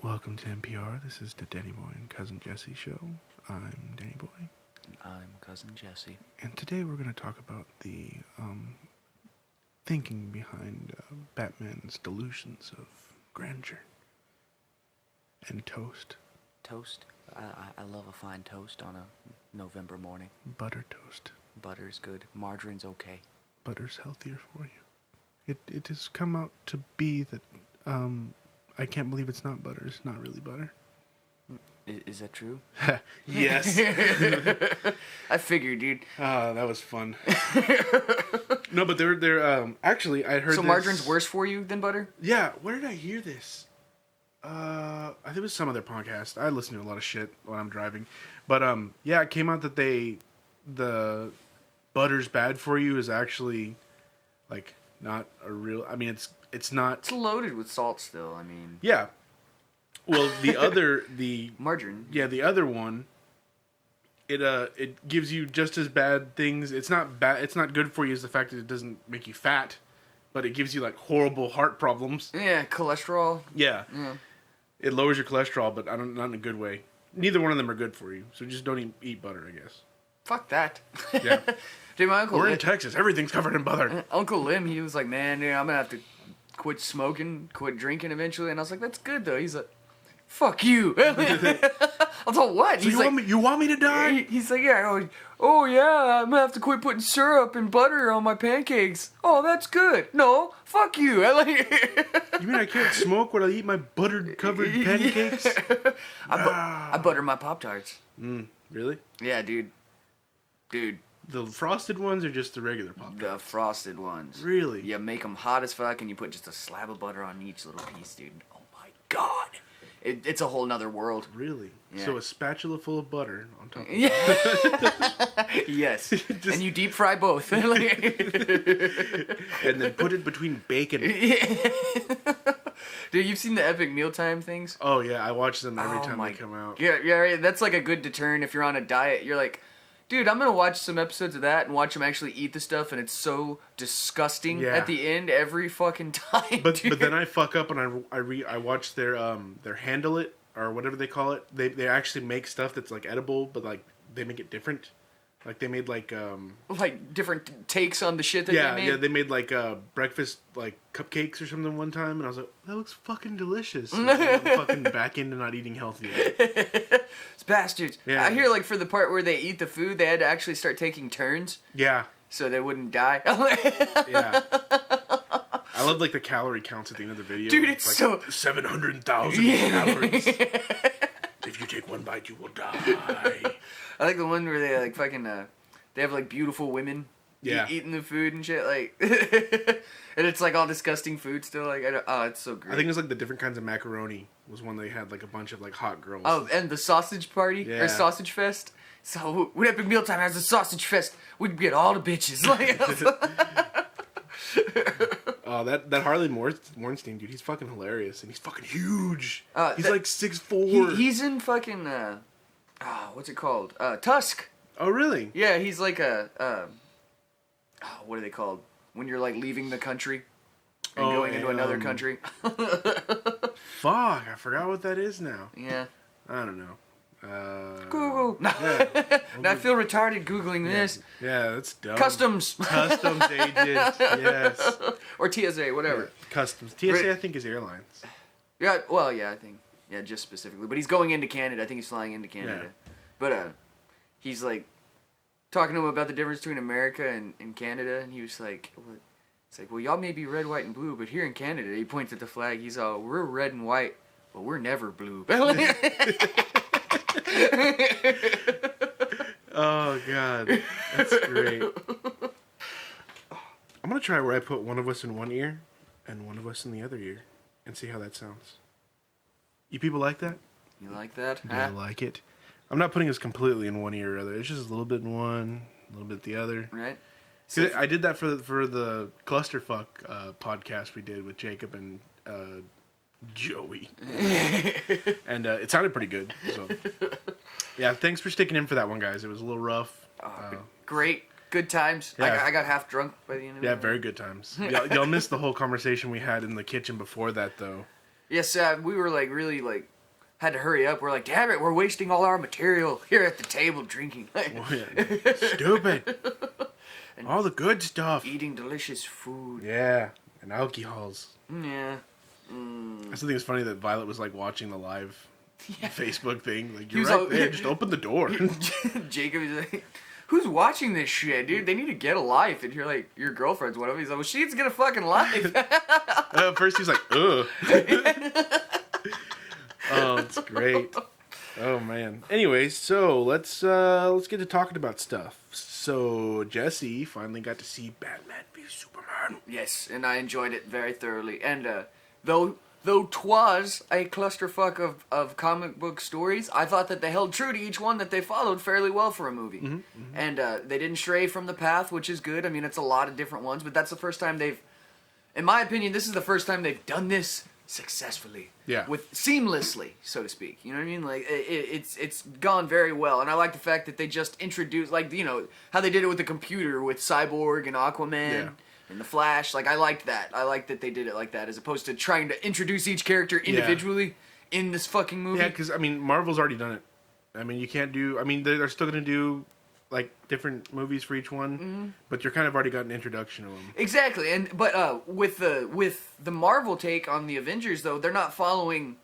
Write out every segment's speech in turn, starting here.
Welcome to NPR. This is the Danny Boy and Cousin Jesse show. I'm Danny Boy. I'm Cousin Jesse. And today we're going to talk about the thinking behind Batman's delusions of grandeur and toast. Toast? I love a fine toast on a November morning. Butter toast. Butter's good. Margarine's okay. Butter's healthier for you. It has come out to be that I can't believe it's not butter. It's not really butter. Is that true? Yes. I figured, dude. That was fun. No, but they're actually I heard. So margarine's worse for you than butter? Yeah. Where did I hear this? I think it was some other podcast. I listen to a lot of shit when I'm driving, but yeah, it came out that the butter's bad for you is actually like not a real. I mean, it's not. It's loaded with salt still. I mean. Yeah. Well, the margarine. Yeah, the other one. It gives you just as bad things. It's not bad. It's not good for you as the fact that it doesn't make you fat, but it gives you like horrible heart problems. Yeah, cholesterol. Yeah. It lowers your cholesterol, but not in a good way. Neither one of them are good for you, so just don't eat butter, I guess. Fuck that. Yeah. Dude, my uncle. We're in Texas. Everything's covered in butter. Uncle Lim, he was like, man, dude, I'm gonna have to quit smoking, quit drinking eventually, and I was like, that's good though. He's like, fuck you. I was like, what? So you want me to die? He's like, yeah. Oh yeah, I'm gonna have to quit putting syrup and butter on my pancakes. Oh, that's good. No, fuck you. You mean I can't smoke when I eat my buttered covered pancakes? I butter my Pop-Tarts. Really? Yeah, dude. The frosted ones or just the regular Pop-Tarts? The frosted ones. Really? You make them hot as fuck and you put just a slab of butter on each little piece, dude. Oh my god. It's a whole nother world. Really? Yeah. So a spatula full of butter on top of it. Yes. And you deep fry both. And then put it between bacon. Dude, you've seen the epic mealtime things? Oh yeah, I watch them every time they come out. Yeah, right. That's like a good deterrent if you're on a diet. You're like, dude, I'm gonna watch some episodes of that and watch them actually eat the stuff, and it's so disgusting at the end every fucking time. But then I fuck up and I watch their handle it or whatever they call it. They actually make stuff that's like edible, but like they make it different. Like they made like different takes on the shit that they made. Yeah, they made like breakfast like cupcakes or something one time, and I was like, that looks fucking delicious. And I'm fucking back into not eating healthy. It's bastards. Yeah. I hear like for the part where they eat the food, they had to actually start taking turns. Yeah. So they wouldn't die. Yeah. I love like the calorie counts at the end of the video. Dude, it's like, so 700,000 calories. If you take one bite, you will die. I like the one where they like fucking they have like beautiful women eating the food and shit like, and it's like all disgusting food still. Like it's so great. I think it was like the different kinds of macaroni was one they had like a bunch of like hot girls. Oh, and the sausage party or sausage fest. So when Epic Mealtime has a sausage fest, we'd get all the bitches. Like, oh, that Harley Mornstein dude, he's fucking hilarious and he's fucking huge. He's like 6'4". He's in fucking what's it called? Tusk. Oh really? Yeah, he's like a what are they called? When you're like leaving the country and going into another country. Fuck, I forgot what that is now. Yeah. I don't know. Google. Yeah. Now I feel retarded Googling this. Yeah, that's dumb. Customs. Customs agent, yes. Or TSA, whatever. Yeah. Customs. TSA, I think, is airlines. Yeah, well, yeah, I think. Yeah, just specifically. But he's going into Canada. I think he's flying into Canada. Yeah. But he's like talking to him about the difference between America and Canada, and he was like, it's like, well, y'all may be red, white, and blue, but here in Canada, he points at the flag, he's all, we're red and white, but we're never blue. Oh, God. That's great. I'm going to try where I put one of us in one ear and one of us in the other ear and see how that sounds. You people like that? You like that? I like it. I'm not putting us completely in one ear or other. It's just a little bit in one, a little bit the other. Right. So I did that for the Clusterfuck podcast we did with Jacob and Joey. And it sounded pretty good. So yeah, thanks for sticking in for that one, guys. It was a little rough. Great. Good times. Yeah. I got half drunk by the end of it. Yeah, very good times. Y'all missed the whole conversation we had in the kitchen before that, though. Yes, we were like really like had to hurry up. We're like, damn it, we're wasting all our material here at the table drinking. Oh, yeah. Stupid. All the good stuff. Eating delicious food. Yeah, and alcohols. Yeah. I still think it's funny that Violet was like watching the live Facebook thing. Like, He you're was right all- there, just open the door. Jacob is like, who's watching this shit, dude? They need to get a life. And you're like, your girlfriend's one of them. He's like, well, she needs to get a fucking life. First he's like, ugh. Oh, it's great. Oh man. Anyways, so let's get to talking about stuff. So Jesse finally got to see Batman v Superman. Yes, and I enjoyed it very thoroughly. And though 'twas a clusterfuck of comic book stories, I thought that they held true to each one that they followed fairly well for a movie. And they didn't stray from the path, which is good. I mean, it's a lot of different ones, but that's the first time they've, in my opinion, this is the first time they've done this successfully. Yeah. With seamlessly, so to speak. You know what I mean? Like it's gone very well, and I like the fact that they just introduced, like, you know, how they did it with the computer with Cyborg and Aquaman. Yeah. And the Flash, like, I liked that. I liked that they did it like that, as opposed to trying to introduce each character individually in this fucking movie. Yeah, because I mean, Marvel's already done it. I mean, you can't do. I mean, they're still gonna do like different movies for each one, but you're kind of already got an introduction of them. Exactly, but with the Marvel take on the Avengers, though, they're not following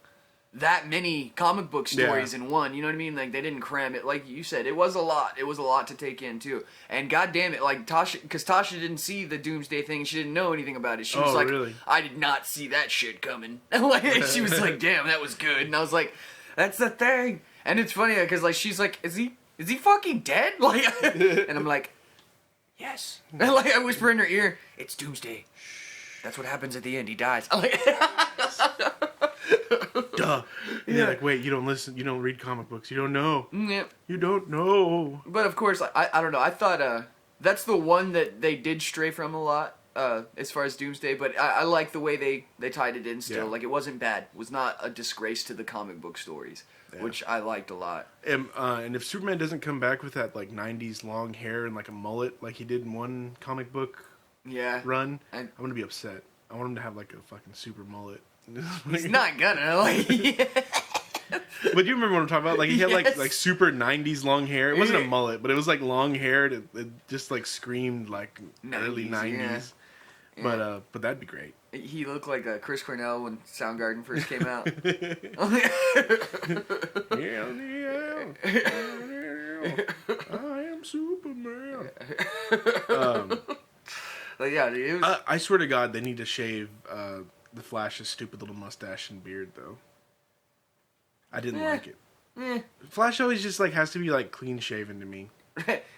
that many comic book stories in one. You know what I mean? Like, they didn't cram it. Like you said, it was a lot. It was a lot to take in too. And goddamn it, like Tasha didn't see the Doomsday thing. And she didn't know anything about it. She was Oh, like, really? I did not see that shit coming. Like, she was like, damn, that was good. And I was like, that's the thing. And it's funny because, like, she's like, is he fucking dead? Like, and I'm like, yes. And, like, I whisper in her ear, it's Doomsday. That's what happens at the end. He dies. I'm like, Duh. And they're like, wait, you don't listen. You don't read comic books. You don't know. yeah. You don't know. But of course, I don't know. I thought that's the one that they did stray from a lot as far as Doomsday. But I like the way they tied it in still. Yeah. Like, it wasn't bad. It was not a disgrace to the comic book stories, Yeah. which I liked a lot. And if Superman doesn't come back with that like '90s long hair and like a mullet like he did in one comic book Yeah. run, And- I'm gonna be upset. I want him to have like a fucking super mullet. He's not gonna. Like, But you remember what I'm talking about? Like he had Yes. like super '90s long hair. It wasn't a Yeah. mullet, but it was like long haired. It just like screamed like early 90s, '90s. yeah. But that'd be great. he looked like Chris Cornell when Soundgarden first came out. I am Superman. Like, yeah, dude, it was, I swear to God, they need to shave the Flash's stupid little mustache and beard, though. I didn't like it. eh, Flash always just like has to be like clean shaven to me.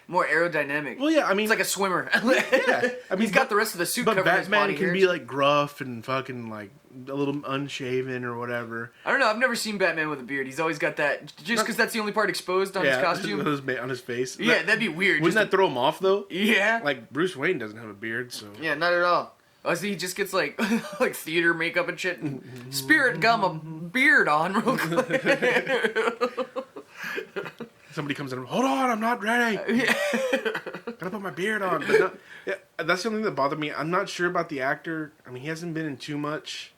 more aerodynamic. Well, yeah, I mean, It's like a swimmer. yeah, I mean, He's got the rest of the suit but covered in his Batman body can hairs. be like gruff and fucking like a little unshaven or whatever. I don't know. I've never seen Batman with a beard. He's always got that, just because that's the only part exposed on his costume. on his face. Yeah, that'd be weird. Wouldn't that throw him off though? Yeah. Like Bruce Wayne doesn't have a beard, so Yeah, not at all. Oh, so he just gets like like theater makeup and shit. And Spirit gum a beard on real quick. somebody comes in. Hold on, I'm not ready. Gotta put my beard on. But no, yeah, that's the only thing that bothered me. I'm not sure about the actor. I mean, he hasn't been in too much,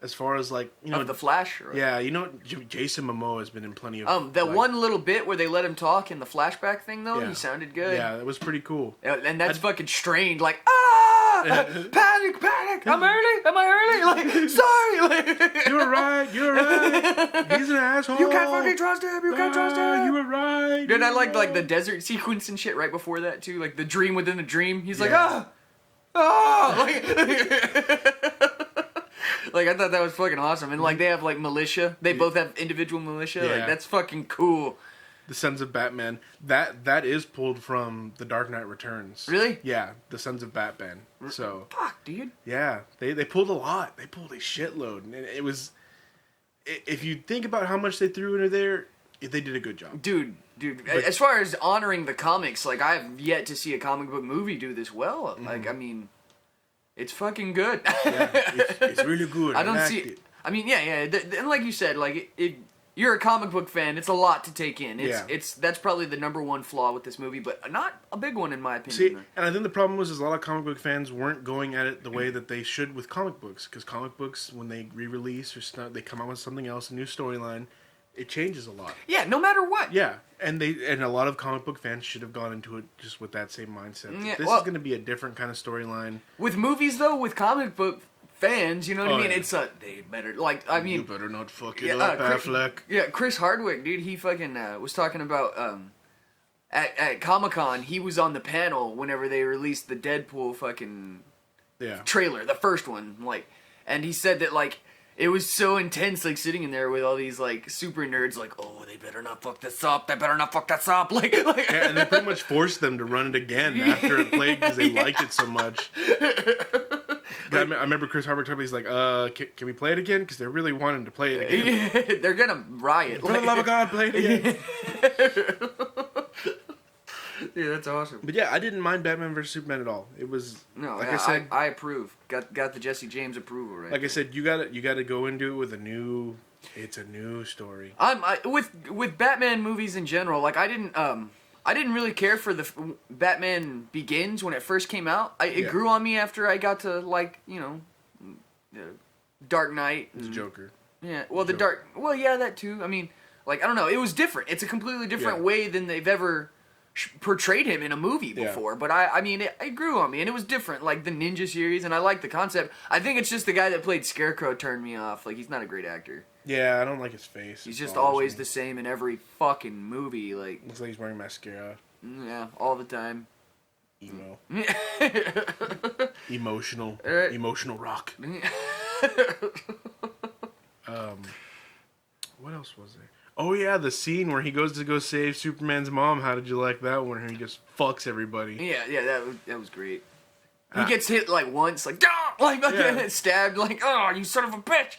as far as like you know. Of the Flash. Or, Yeah, you know, Jason Momoa has been in plenty of. that like- one little bit where they let him talk in the flashback thing though, Yeah. he sounded good. Yeah, it was pretty cool. And that's fucking strained, like, panic, I'm early, am I early? Like, sorry, like, You're right. He's an asshole. you can't fucking trust him, you can't trust him. You were right. Dude, I liked like the desert sequence and shit right before that too, like the dream within the dream. He's like, Yeah. like, like I thought that was fucking awesome. And like they have like militia, they both have individual militia. Yeah. Like that's fucking cool. The Sons of Batman. That is pulled from The Dark Knight Returns. Really? Yeah, the Sons of Batman. So Fuck, dude. yeah, they pulled a lot. They pulled a shitload, and it was. If you think about how much they threw into there, they did a good job. Dude, as far as honoring the comics, like I have yet to see a comic book movie do this well. Like, I mean, it's fucking good. Yeah, it's really good. I don't liked see. it. I mean, yeah. And like you said, like it you're a comic book fan. It's a lot to take in. Yeah. That's probably the number one flaw with this movie, but not a big one in my opinion. See, and I think the problem was is a lot of comic book fans weren't going at it the way that they should with comic books, because comic books, when they re-release or they come out with something else, a new storyline, it changes a lot. Yeah, no matter what. Yeah, and a lot of comic book fans should have gone into it just with that same mindset. Yeah, This well- is going to be a different kind of storyline. With movies though, with comic book fans, you know what I mean? yeah. It's they better like I mean You better not fuck it yeah, up, Chris, Affleck. yeah, Chris Hardwick, dude, he fucking was talking about at Comic-Con, he was on the panel whenever they released the Deadpool fucking Yeah. trailer, the first one, like, and he said that like it was so intense, like sitting in there with all these like super nerds, like, oh, they better not fuck this up, they better not fuck this up, like Yeah, and they pretty much forced them to run it again after it played because they liked it so much. I remember Chris Hardwick told me, he's like, can we play it again? Because they're really wanting to play it again. they're gonna riot. For the love of God, play it again. Yeah, that's awesome. But yeah, I didn't mind Batman vs Superman at all. It was No, like yeah, I said. I approve. Got the Jesse James approval right. Like I said, you gotta go into it with a new. It's a new story. With Batman movies in general. Like I didn't really care for the Batman Begins when it first came out. It Yeah. grew on me after I got to like Dark Knight. It's a Joker. Yeah, well the Joker. Well, yeah, that too. I mean, like I don't know. It was different. It's a completely different Yeah. way than they've ever portrayed him in a movie Yeah. before. But I mean, it grew on me, and it was different. Like the Ninja series, and I like the concept. I think it's just the guy that played Scarecrow turned me off. Like he's not a great actor. Yeah, I don't like his face. He's It just bothers always me. the same in every fucking movie. Like Looks like he's wearing mascara. yeah, all the time. Emo. Emotional. Alright. Emotional rock. What else was there? Oh yeah, the scene where he goes to go save Superman's mom. How did you like that one? Where he just fucks everybody. Yeah, that was great. He Ah. gets hit like once, like "Ah!" like Yeah. stabbed, like oh you son of a bitch.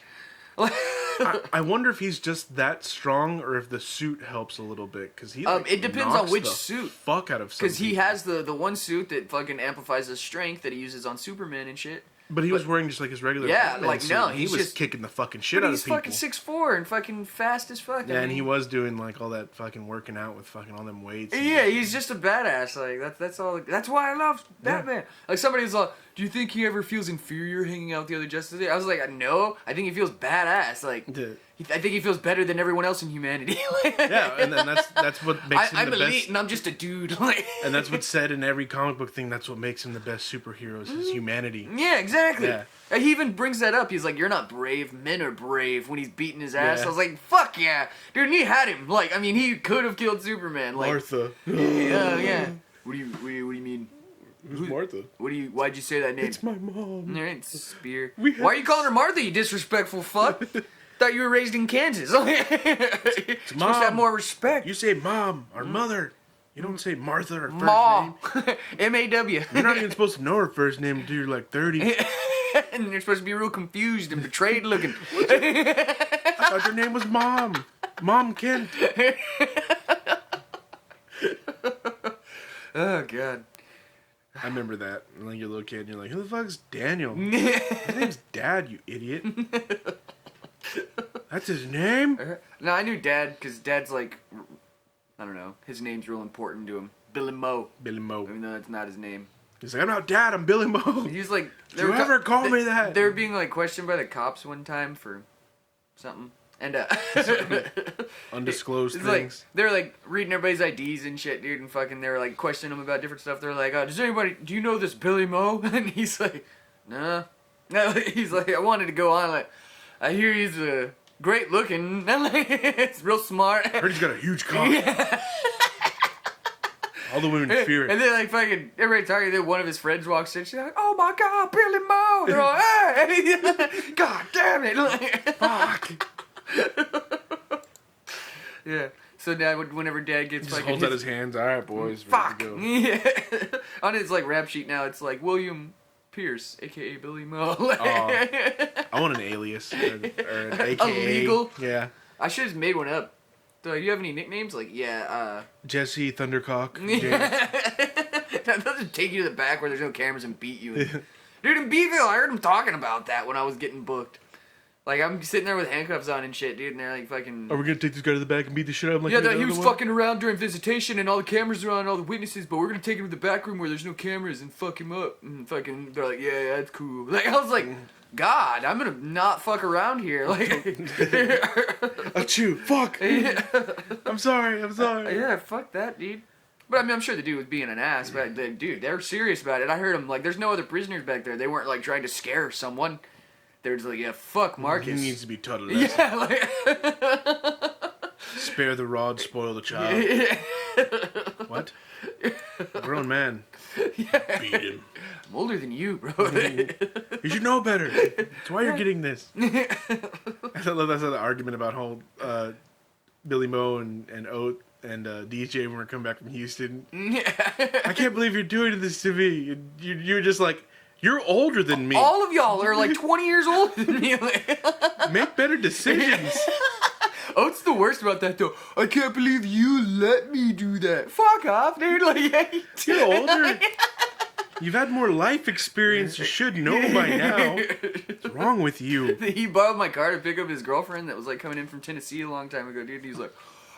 I wonder if he's just that strong, or if the suit helps a little bit. Because he It depends on knocks which the suit. Fuck out of some Because he people. has the one suit that fucking amplifies his strength that he uses on Superman and shit. But he was wearing just like his regular. Yeah, Batman like, suit, no, and he he's was just- kicking the fucking shit But out he's of people. fucking 6'4" and fucking fast as fuck. Yeah, I and he mean, was doing like all that fucking working out with fucking all them weights. and- Yeah, he's just a badass. Like that's all. That's why I love Batman. Like somebody's like, "Do you think he ever feels inferior hanging out with the other Justice League?" I was like, "No, I think he feels badass. Like, Yeah. I think he feels better than everyone else in humanity." Yeah, and then that's what makes him I'm the elite best. and I'm just a dude. Like, And that's what's said in every comic book thing. That's what makes him the best superhero is his humanity. yeah, exactly. Yeah. And he even brings that up. He's like, "You're not brave. Men are brave." When he's beating his ass, Yeah. I was like, "Fuck yeah, dude!" And he had him. Like, I mean, he could have killed Superman. Like, Martha. yeah. What do you mean? Who's Martha? Why'd you say that name? It's my mom. Alright, Spear. We Why are have- you calling her Martha, you disrespectful fuck? Thought you were raised in Kansas. You're supposed to Mom. have more respect. You say mom or mother. You don't say Martha or first Ma. name. M-A-W. You're not even supposed to know her first name until you're like 30. And you're supposed to be real confused and betrayed looking. I thought your name was Mom. Mom Kent. Oh, God. I remember that. Like you're a little kid and you're like, who the fuck's Daniel? His name's Dad, you idiot. That's his name? No, I knew Dad, because Dad's like, I don't know, his name's real important to him. Billy Mo. Billy Mo. Even though that's not his name. He's like, I'm not Dad, I'm Billy Mo. He was like, you ever call me that? They were being like questioned by the cops one time for something, and Undisclosed it's things. like they're like reading everybody's IDs and shit, dude, and fucking they were like questioning him about different stuff. They're like, do you know this Billy Mo? And he's like, nah. No, he's like, I wanted to go on like, I hear he's great looking. It's real smart. I heard he's got a huge cock. All the women fear And it. then like fucking everybody talking, then one of his friends walks in, she's like, oh my god, Billy Mo! They're all, hey! God damn it! Like, Fuck. yeah. So now whenever Dad gets Just fucking holds out his hands. All right, boys. fuck! Ready to go. Yeah. On his like rap sheet now, it's like William Pierce, aka Billy Mo. I want an alias or an AKA. Illegal? Yeah. I should have made one up. Do you have any nicknames? Like, Jesse Thundercock. James. That doesn't take you to the back where there's no cameras and beat you. Dude, in Beeville, I heard him talking about that when I was getting booked. Like, I'm sitting there with handcuffs on and shit, dude, and they're like fucking... Are we gonna take this guy to the back and beat the shit out of him? Like Yeah, we did that he the was other one? fucking around during visitation and all the cameras are on and all the witnesses, but we're gonna take him to the back room where there's no cameras and fuck him up. And fucking, they're like, yeah, that's cool. Like, I was like, God, I'm gonna not fuck around here. Like, Achoo, fuck! I'm sorry. yeah, fuck that, dude. But I mean, I'm sure the dude was being an ass, but dude, they're serious about it. I heard him, like, there's no other prisoners back there. They weren't, like, trying to scare someone. They're just like, yeah, fuck Marcus. He needs to be taught a lesson. Yeah, like... Spare the rod, spoil the child. What? Grown man. Yeah. Beat him. I'm older than you, bro. You should know better. That's why you're getting this. I love that's the argument about how Billy Moe and Oat and DJ when we're coming back from Houston. I can't believe you're doing this to me. You're just like, you're older than me. All of y'all are like 20 years older than me. Make better decisions. Oat's the worst about that though. I can't believe you let me do that. Fuck off, dude. Like, yeah, You're older. You've had more life experience. You should know by now. What's wrong with you? He borrowed my car to pick up his girlfriend that was like coming in from Tennessee a long time ago, dude. And he's like,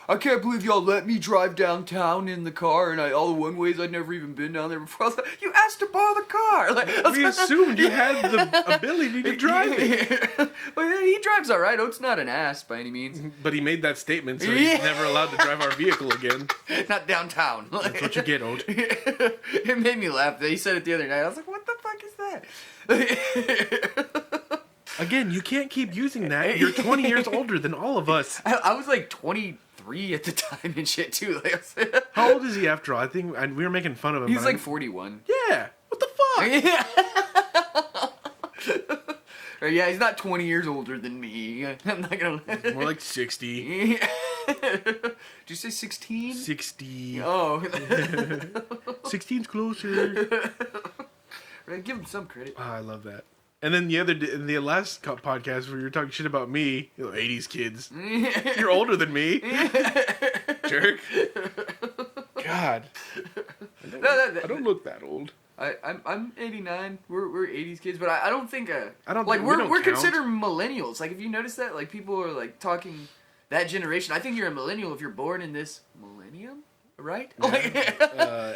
I can't believe y'all let me drive downtown in the car and all the one ways I'd never even been down there before. I was like, you asked to borrow the car. Like, We assumed you had the ability to drive it. Well, yeah, he drives all right. Oat's not an ass by any means. But he made that statement, so he's never allowed to drive our vehicle again. Not downtown. That's what you get, Oat. It made me laugh. He said it the other night. I was like, what the fuck is that? Again, you can't keep using that. You're 20 years older than all of us. I was like 23 at the time and shit too. Like, How old is he after all? I think we were making fun of him. he's but like I'm- 41. Yeah. What the fuck? Yeah, he's not 20 years older than me. I'm not gonna. More like 60. Did you say 16? 60. Oh. 16's closer. Right, give him some credit. Oh, I love that. And then in the last podcast where you were talking shit about me, 80s kids. You're older than me. Jerk. God. I don't look that old. I'm 89. We're 80s kids, but I don't think I don't like think- we we're don't we're count. considered millennials. Like, if you notice that, like, people are like talking that generation. I think you're a millennial if you're born in this millennium, right? Like,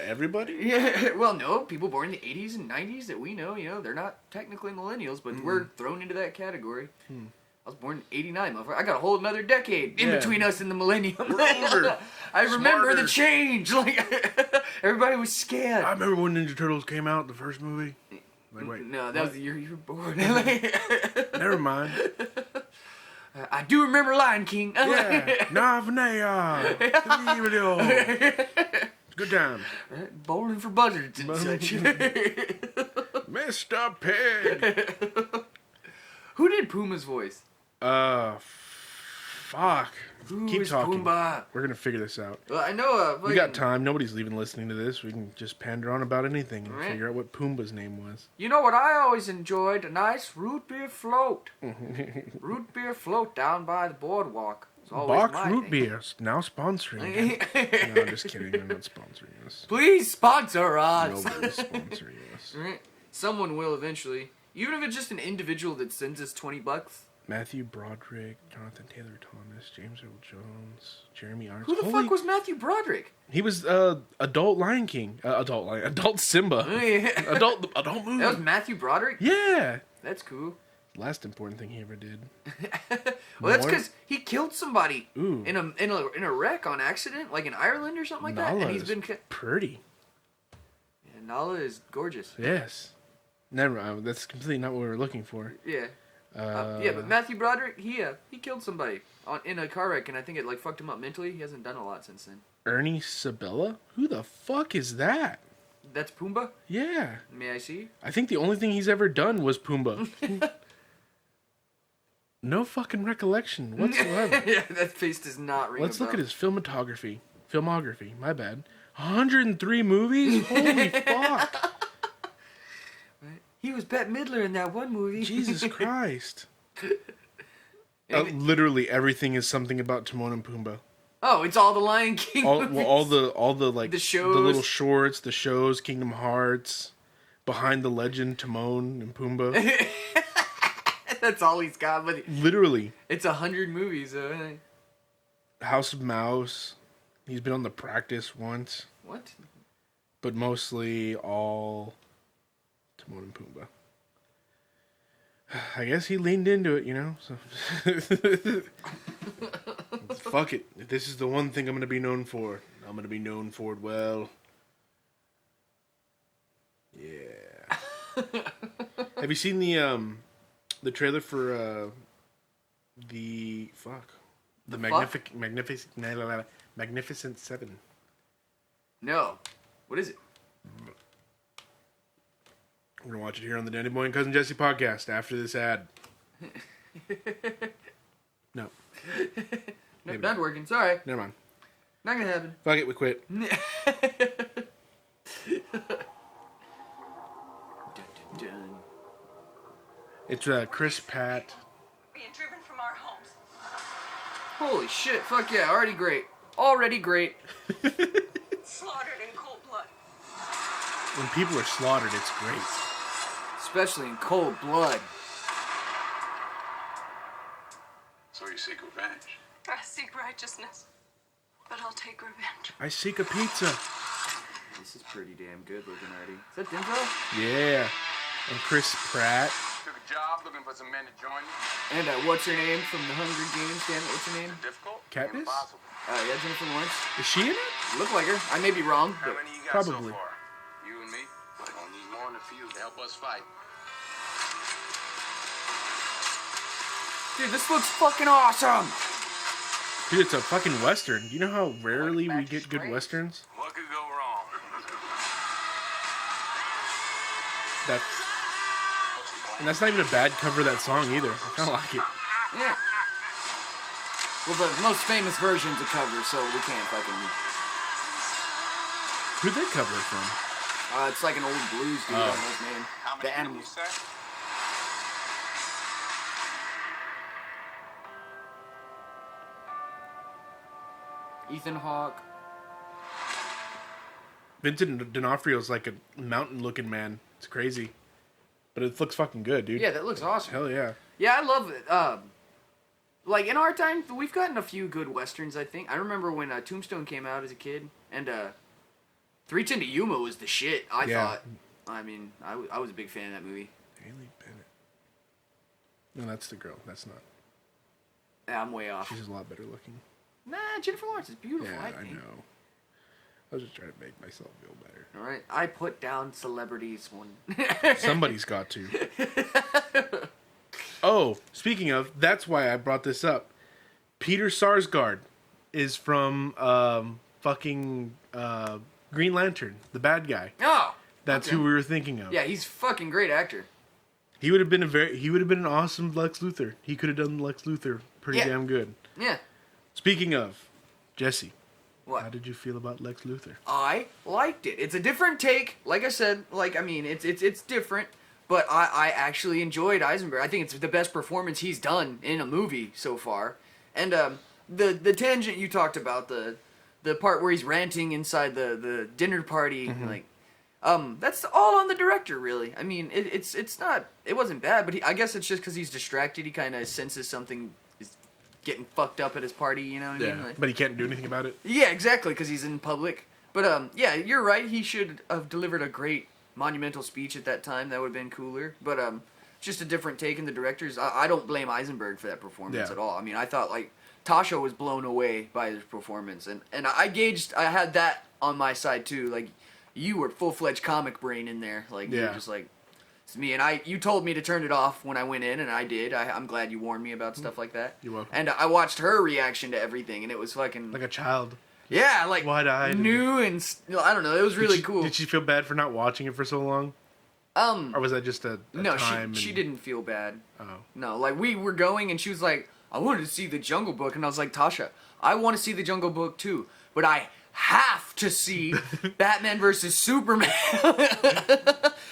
Everybody? yeah. Well, no, people born in the 80s and 90s that we know, they're not technically millennials, but we're thrown into that category. I was born in 89, motherfucker. I got a whole another decade in Yeah. between us and the millennium. We're older. I remember Smarter. the change. Like, everybody was scared. I remember when Ninja Turtles came out, the first movie. Like, wait. No, that was the year you were born. Never mind. I do remember Lion King. Yeah. Navanea. Good times. Bowling for buzzards and such. Mr. Pig. Who did Puma's voice? Fuck. Who Keep is talking. Pumbaa? We're gonna figure this out. Well, I know. We got time. Nobody's leaving listening to this. We can just pander on about anything and Right. figure out what Pumbaa's name was. You know what I always enjoyed? A nice root beer float. Root beer float down by the boardwalk. It's always Bach my Root thing. Beer now sponsoring. No, I'm just kidding. They're not sponsoring us. Please sponsor us. Nobody's sponsoring us. Right. Someone will eventually. Even if it's just an individual that sends us $20. Matthew Broderick, Jonathan Taylor Thomas, James Earl Jones, Jeremy Irons. Who the fuck was Matthew Broderick? He was adult Lion King, adult Simba, that adult movie. was Matthew Broderick? Yeah, That's cool. last important thing he ever did. Well, that's More? because he killed somebody Ooh. in a wreck on accident, like in Ireland or something like that. Nala And he's is been. pretty. Yeah, Nala is gorgeous. Yes. Never mind. That's completely not what we were looking for. Yeah. Yeah, but Matthew Broderick, he killed somebody in a car wreck, and I think it like fucked him up mentally. He hasn't done a lot since then. Ernie Sabella? Who the fuck is that? That's Pumbaa. Yeah. May I see? I think the only thing he's ever done was Pumbaa. No fucking recollection whatsoever. Yeah, that face does not ring. Let's a look at bell. his filmography. My bad. 103 movies? Holy fuck. He was Bette Midler in that one movie. Jesus Christ. Literally everything is something about Timon and Pumbaa. Oh, it's all the Lion King movies. All the like The shows. the little shorts, the shows, Kingdom Hearts, Behind the Legend, Timon and Pumbaa. That's all he's got, but Literally. it's 100 movies. House of Mouse. He's been on The Practice once. What? But mostly all Timon and Pumbaa. I guess he leaned into it, you know? So fuck it. If this is the one thing I'm going to be known for, I'm going to be known for it well. Yeah. Have you seen the trailer for the Magnificent Seven? No. What is it? We're gonna watch it here on the Danny Boy and Cousin Jesse podcast after this ad. No. No, not working. Sorry. Never mind. Not gonna happen. Fuck it, we quit. Dun, dun, dun. It's Chris Pratt. Being driven from our homes. Holy shit! Fuck yeah! Already great. Already great. Slaughtered in cold blood. When people are slaughtered, it's great. Especially in cold blood. So you seek revenge? I seek righteousness, but I'll take revenge. I seek a pizza. This is pretty damn good looking already. Is that Denzel? Yeah. And Chris Pratt. Took a job looking for some men to join you. And what's her name from the Hunger Games? Damn it, what's her name? Difficult? Katniss? Impossible. Yeah, Jennifer Lawrence. Is she in it? Look like her. I may be wrong, How but many you got Probably. so far? You and me? We're gonna need more than a few to help us fight. dude, this looks fucking awesome. Dude, it's a fucking Western. You know how rarely we get good Westerns? What could go wrong? And that's not even a bad cover of that song either. I kind of like it. Yeah. Well, the most famous version's a cover, so we can't fucking. Who'd they cover it from? It's like an old blues dude. I don't know his name. How many The did you Animals. say? Ethan Hawke. Vincent D'Onofrio's like a mountain-looking man. It's crazy. But it looks fucking good, dude. Yeah, that looks awesome. Hell yeah. Yeah, I love it. Like in our time, we've gotten a few good westerns. I think I remember when Tombstone came out as a kid, and 3:10 to Yuma was the shit. I Yeah. thought. I mean, I was a big fan of that movie. Haley Bennett. No, that's the girl. That's not. Yeah, I'm way off. She's a lot better looking. Nah, Jennifer Lawrence is beautiful. Yeah, I I think. know. I was just trying to make myself feel better. All right, I put down celebrities one. Somebody's got to. Oh, speaking of, that's why I brought this up. Peter Sarsgaard is from fucking Green Lantern, the bad guy. Oh, That's okay. who we were thinking of. Yeah, he's a fucking great actor. He would have been an awesome Lex Luthor. He could have done Lex Luthor pretty Yeah. damn good. Yeah. Speaking of, Jesse, What? how did you feel about Lex Luthor? I liked it. It's a different take. Like I said, it's different, but I actually enjoyed Eisenberg. I think it's the best performance he's done in a movie so far. And the tangent you talked about, the part where he's ranting inside the dinner party, like that's all on the director, really. I mean, it wasn't bad, but I guess it's just because he's distracted. He kind of senses something is getting fucked up at his party. You know what I mean? Like, But he can't do anything about it. yeah, exactly, because he's in public. But yeah, you're right. He should have delivered a great monumental speech at that time. That would have been cooler. But just a different take in the directors. I don't blame Eisenberg for that performance Yeah. at all. I mean, I thought like Tasha was blown away by his performance, and I had that on my side too. Like you were full-fledged comic brain in there. Like you were Yeah. just like. It's me, and you told me to turn it off when I went in, and I did. I'm glad you warned me about stuff like that. You're welcome. And I watched her reaction to everything, and it was fucking Like a child. yeah, like wide-eyed and- new and I don't know. It was really cool. Did she feel bad for not watching it for so long? Or was that just a No, time? she didn't feel bad. Oh. No, like we were going, and she was like, "I wanted to see the Jungle Book," and I was like, "Tasha, I want to see the Jungle Book too, but I have to see Batman versus Superman."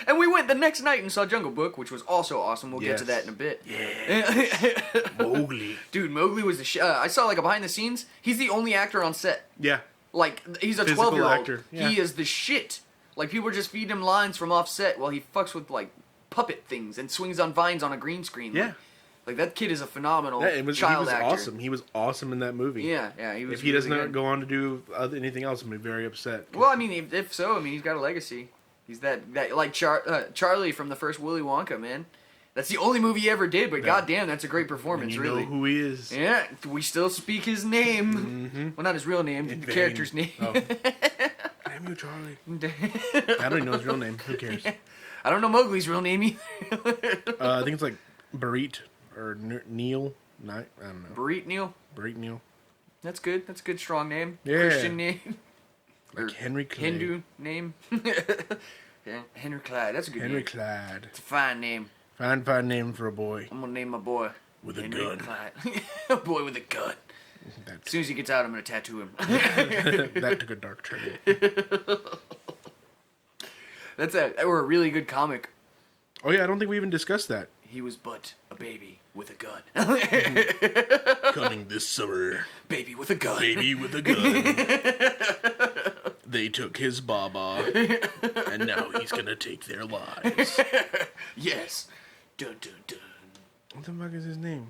And we went the next night and saw Jungle Book, which was also awesome. We'll get to Yes. that in a bit. Yeah. Mowgli. Dude, Mowgli was the I saw like a behind the scenes. He's the only actor on set. Yeah. Like, he's a Physical 12-year-old. actor, yeah. He is the shit. Like, people just feed him lines from offset while he fucks with, like, puppet things and swings on vines on a green screen. Yeah. Like, Like, that kid is a phenomenal Yeah, he child was actor. awesome. He was awesome in that movie. Yeah, he was If he really doesn't good. go on to do anything else, I'm gonna be very upset. Well, I mean, if so, I mean, he's got a legacy. He's that like Charlie from the first Willy Wonka, man. That's the only movie he ever did, but goddamn, that's a great And performance, you really. know who he is. Yeah, we still speak his name. Well, not his real name, In the vain. character's name. Oh. Damn you, Charlie. I don't even know his real name. Who cares? I don't know Mowgli's real name either. I think it's like Barit or Neil. I don't know. Barit Neil. Barit Neil. That's good. That's a good strong name. Yeah. Christian name. Like Henry Clay. Hindu name. Yeah, Henry Clyde. That's a good Henry name. Clyde. It's a fine name. Fine name for a boy. I'm gonna name my boy With a Henry gun. Clyde. A boy with a gun. That, As soon as he gets out, I'm gonna tattoo him. that took a dark turn. That's a really good comic. Oh yeah, I don't think we even discussed that. He was but a baby with a gun. Coming this summer, Baby with a gun. baby with a gun. They took his baba, and now he's gonna take their lives. Yes. Dun dun dun. What the fuck is his name?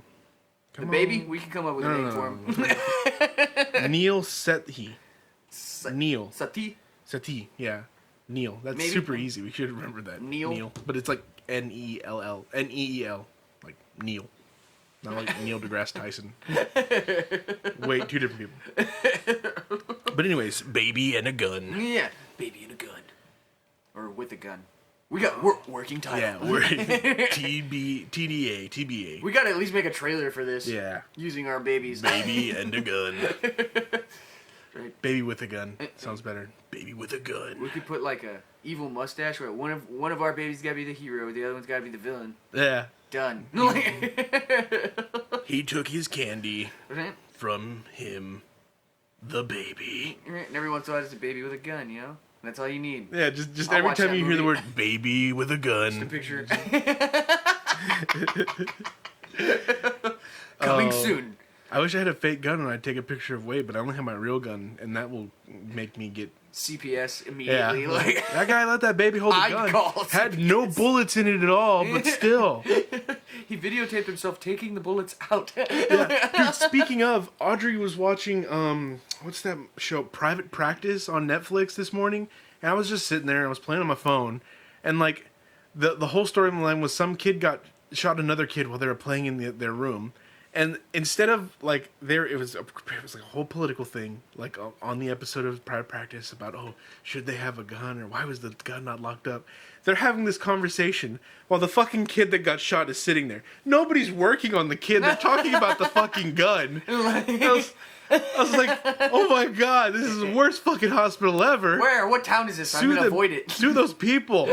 The Come baby? on. We can come up with a No, name no, for no, him. Neil Sethi. Neil Sati? Sethi. Yeah, Neil. That's Maybe. super easy. We should remember that. Neil? But it's like Nell. Neel. Like Neil. Not like Neil deGrasse Tyson. Wait, two different people. But anyways, baby and a gun. Yeah. Baby and a gun. Or with a gun. We're working title. Yeah, we're TBA. We gotta at least make a trailer for this. Yeah. Using our babies. Baby and a gun. Right. Baby with a gun. Sounds better. Baby with a We gun. could put like a evil mustache where one of our babies gotta be the hero, the other one's gotta be the villain. Yeah. Done. He took his candy Right? from him, the baby. And every once in a while, it's a baby with a gun, you know? That's all you need. Yeah, just I'll every watch time that you hear the movie. word baby with a The gun. picture. Coming soon. I wish I had a fake gun and I'd take a picture of Wade, but I only have my real gun, and that will make me get. CPS Yeah. immediately. Like That guy let that baby hold a I'd gun. call Had no bullets in it at all, but still. he videotaped himself taking the bullets out. Yeah. Dude, speaking of, Audrey was watching what's that show, Private Practice on Netflix this morning, and I was just sitting there and I was playing on my phone, and like the whole storyline was some kid got shot another kid while they were playing in their room. And instead of like it was like a whole political thing, like on the episode of Private Practice about should they have a gun or why was the gun not locked up? They're having this conversation while the fucking kid that got shot is sitting there. Nobody's working on the kid. They're talking about the fucking gun. I was like, oh my god, this is the worst fucking hospital ever. Where? What town is this? I'm gonna avoid it. Sue those people.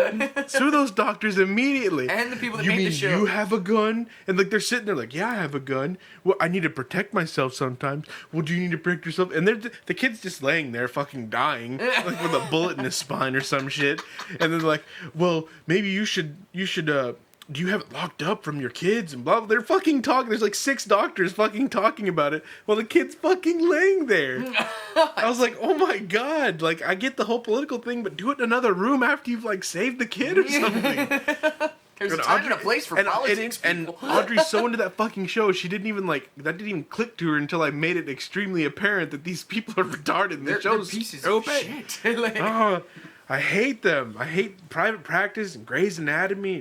Sue those doctors immediately. And the people that you made the mean show. you have a gun? And like they're sitting there like, yeah, I have a gun. Well, I need to protect myself sometimes. Well, do you need to protect yourself? And the kid's just laying there fucking dying, like with a bullet in his spine or some shit. And they're like, well, maybe you should do you have it locked up from your kids and blah, blah. They're fucking talking. There's like 6 doctors fucking talking about it while the kid's fucking laying there. I was like, oh my god, like I get the whole political thing, but do it in another room after you've like saved the kid or something. There's a And time and a place for politics, and people. Audrey's so into that fucking show, she didn't even that didn't even click to her until I made it extremely apparent that these people are retarded. And the They're show's pieces so of bad. shit. Like, Oh, I hate them. I hate Private Practice and Grey's Anatomy.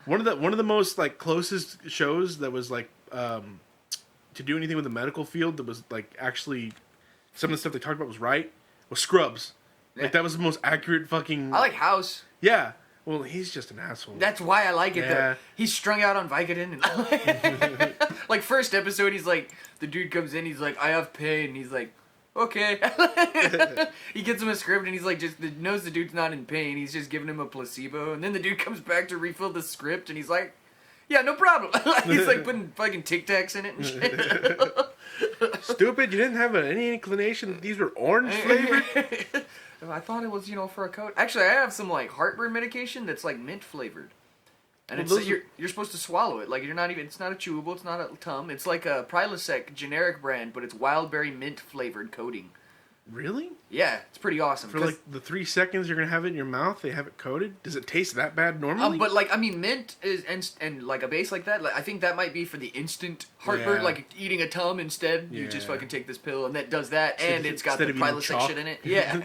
One of the most like closest shows that was like to do anything with the medical field that was like actually some of the stuff they talked about was Scrubs. Yeah. Like that was the most accurate fucking. I like House. Yeah. Well, he's just an asshole. That's why I like it. Yeah. Though. He's strung out on Vicodin. And like first episode, he's like, the dude comes in, he's like, I have pain. And he's like, okay. He gets him a script and he's like, just knows the dude's not in pain. He's just giving him a placebo. And then the dude comes back to refill the script and he's like, yeah, no problem. He's like putting fucking Tic Tacs in it and shit. Stupid! You didn't have any inclination that these were orange flavored. I thought it was, for a coat. Actually, I have some like heartburn medication that's like mint flavored. And Well, it's you're supposed to swallow it. Like it's not a chewable, it's not a Tum. It's like a Prilosec generic brand, but it's wild berry mint flavored coating. Really? Yeah, it's pretty awesome. For 'cause- like the 3 seconds you're gonna have it in your mouth, they have it coated. Does it taste that bad normally? but like I mean, mint is and like a base like that. Like, I think that might be for the instant heartburn, Yeah. like eating a Tum instead. You just Yeah. fucking take this pill and that does that, and it's got Instead the of eating prilosec chalk. shit in it. Yeah.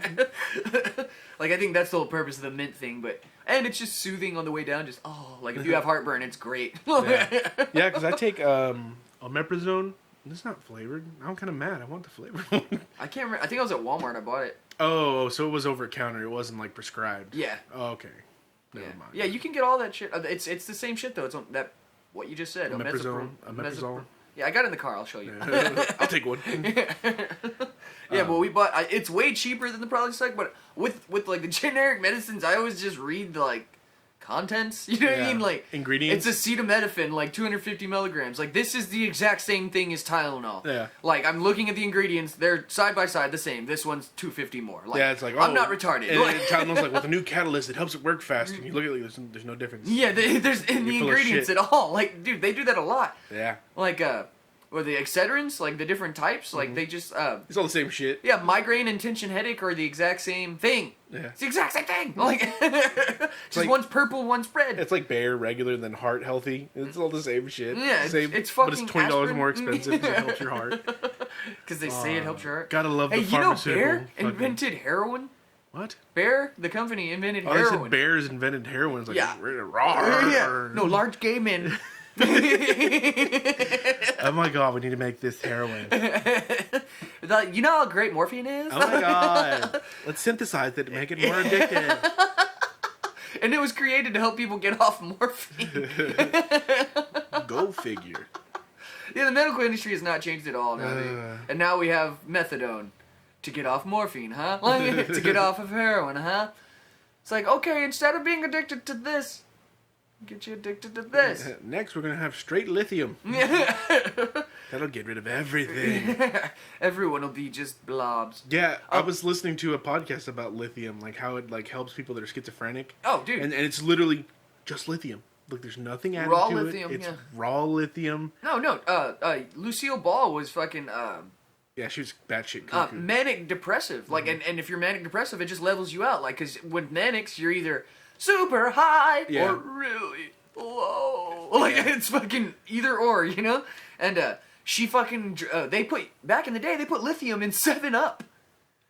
Like I think that's the whole purpose of the mint thing, and it's just soothing on the way down. Just like if you have heartburn, it's great. Yeah, because I take omeprazole. It's not flavored. I'm kind of mad. I want the flavored one. I can't remember. I think I was at Walmart. I bought it. Oh, so it was over counter. It wasn't like prescribed. Yeah. Oh, okay. Never Yeah. mind. Yeah, you can get all that shit. It's the same shit though. It's on that what you just said. Omeprazole. Yeah, I got it in the car. I'll show you. I'll take one. Yeah, but we bought. It's way cheaper than the Prilosec, but with like the generic medicines, I always just read the like contents. You know what I Yeah. mean? Like Ingredients? It's acetaminophen, like 250 milligrams. Like this is the exact same thing as Tylenol. Yeah. Like I'm looking at the ingredients; they're side by side the same. This one's 250 more. Like, Yeah, it's like, I'm not retarded. And Like- Tylenol's like, with a new catalyst, it helps it work faster. And you look at it, like, there's no difference. yeah, there's in the You're full of ingredients shit. at all. Like, dude, they do that a lot. Yeah. Like or the Excedrins, like the different types, like Mm-hmm. they just It's all the same shit. yeah, migraine and tension headache are the exact same thing. Yeah. It's the exact same thing. Like, just like- one's purple, one's red. It's like Bayer regular than Heart Healthy. It's all the same shit. Yeah, it's- same, it's but it's fucking $20 aspirin. more expensive because it helps your heart. Because they say it helps your heart. Gotta love Hey, the you know pharmaceutical. Bayer fucking- invented heroin? What? Bayer, the company, invented Oh, they heroin. said Bears invented heroin. It's like, Yeah. raw. Yeah. No, large gay men. Oh my god, we need to make this heroin. You know how great morphine is? Oh my god. Let's synthesize it to make it more addictive. And it was created to help people get off morphine. Go figure. Yeah, the medical industry has not changed at all now. And now we have methadone to get off morphine, huh? Like, to get off of heroin, huh? It's like, okay, instead of being addicted to this, get you addicted to this. Next, we're gonna have straight lithium. That'll get rid of everything. Everyone will be just blobs. Yeah, I was listening to a podcast about lithium, like how it like helps people that are schizophrenic. Oh, dude. And it's literally just lithium. Look, there's nothing added Raw to lithium, it. It's yeah. raw lithium. No. Lucille Ball was fucking Yeah, she was batshit cuckoo. manic depressive. Like, and if you're manic depressive, it just levels you out. Like, cause with manics, you're either super high Yeah. or really low. Like, it's fucking either or, you know. And she fucking they put back in the day they put lithium in 7-Up.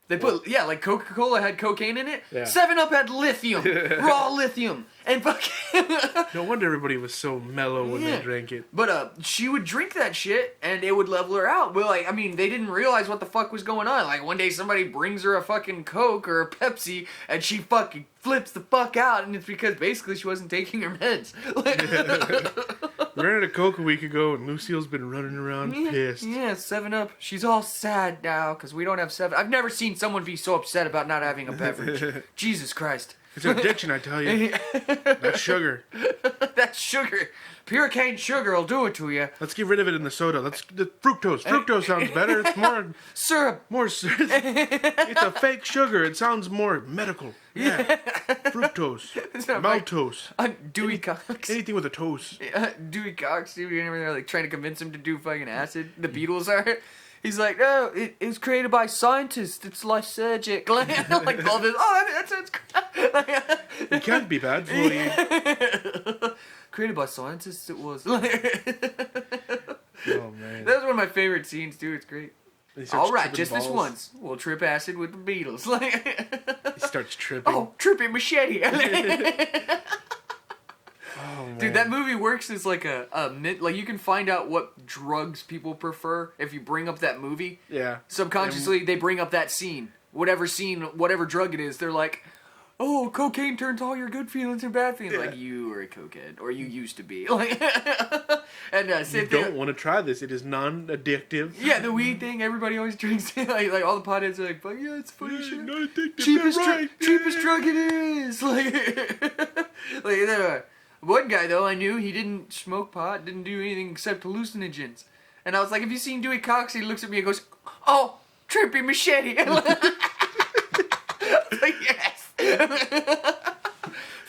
They put like Coca-Cola had cocaine in it. Yeah. 7-Up had lithium, raw lithium, and fucking. No wonder everybody was so mellow when Yeah. they drank it. But she would drink that shit and it would level her out. But like, I mean, they didn't realize what the fuck was going on. Like one day somebody brings her a fucking Coke or a Pepsi and she fucking flips the fuck out, and it's because basically she wasn't taking her meds. We ran out of Coke a week ago, and Lucille's been running around pissed. Yeah, 7-Up. She's all sad now because we don't have 7. I've never seen someone be so upset about not having a beverage. Jesus Christ. It's an addiction, I tell you. That's sugar. That sugar. Pure cane sugar will do it to you. Let's get rid of it in the soda. Let's the fructose. Fructose sounds better. It's Syrup. It's a fake sugar. It sounds more medical. Yeah. Fructose. not like- Maltose. Dewey Cox. Anything with a toast. Dewey Cox, dude, remember they're like trying to convince him to do fucking acid. The Beatles are. He's like, no, it was created by scientists. It's lysergic. Like all this. Oh, that sounds. It can't be bad for you. Created by scientists, it was. Oh That man. was one of my favorite scenes, too. It's great. He starts All right, tripping just this balls. once, we'll trip acid with the Beatles. He starts tripping. Oh, tripping machete. Oh, man. Dude, that movie works as like like you can find out what drugs people prefer if you bring up that movie. Yeah. Subconsciously, they bring up that scene. Whatever scene, whatever drug it is, they're like, oh, cocaine turns all your good feelings and bad feelings. Yeah. Like, you are a cokehead. Or you used to be. Like, and You sit there. don't want to try this. It is non-addictive. Yeah, the weed thing, everybody always drinks. like all the potheads are like, fuck yeah, it's funny Yeah, shit. non-addictive. Cheapest, That's right. cheapest drug it is. Like then, one guy though I knew he didn't smoke pot, didn't do anything except hallucinogens, and I was like, "Have you seen Dewey Cox?" He looks at me and goes, "Oh, trippy machete." I'm like, yes.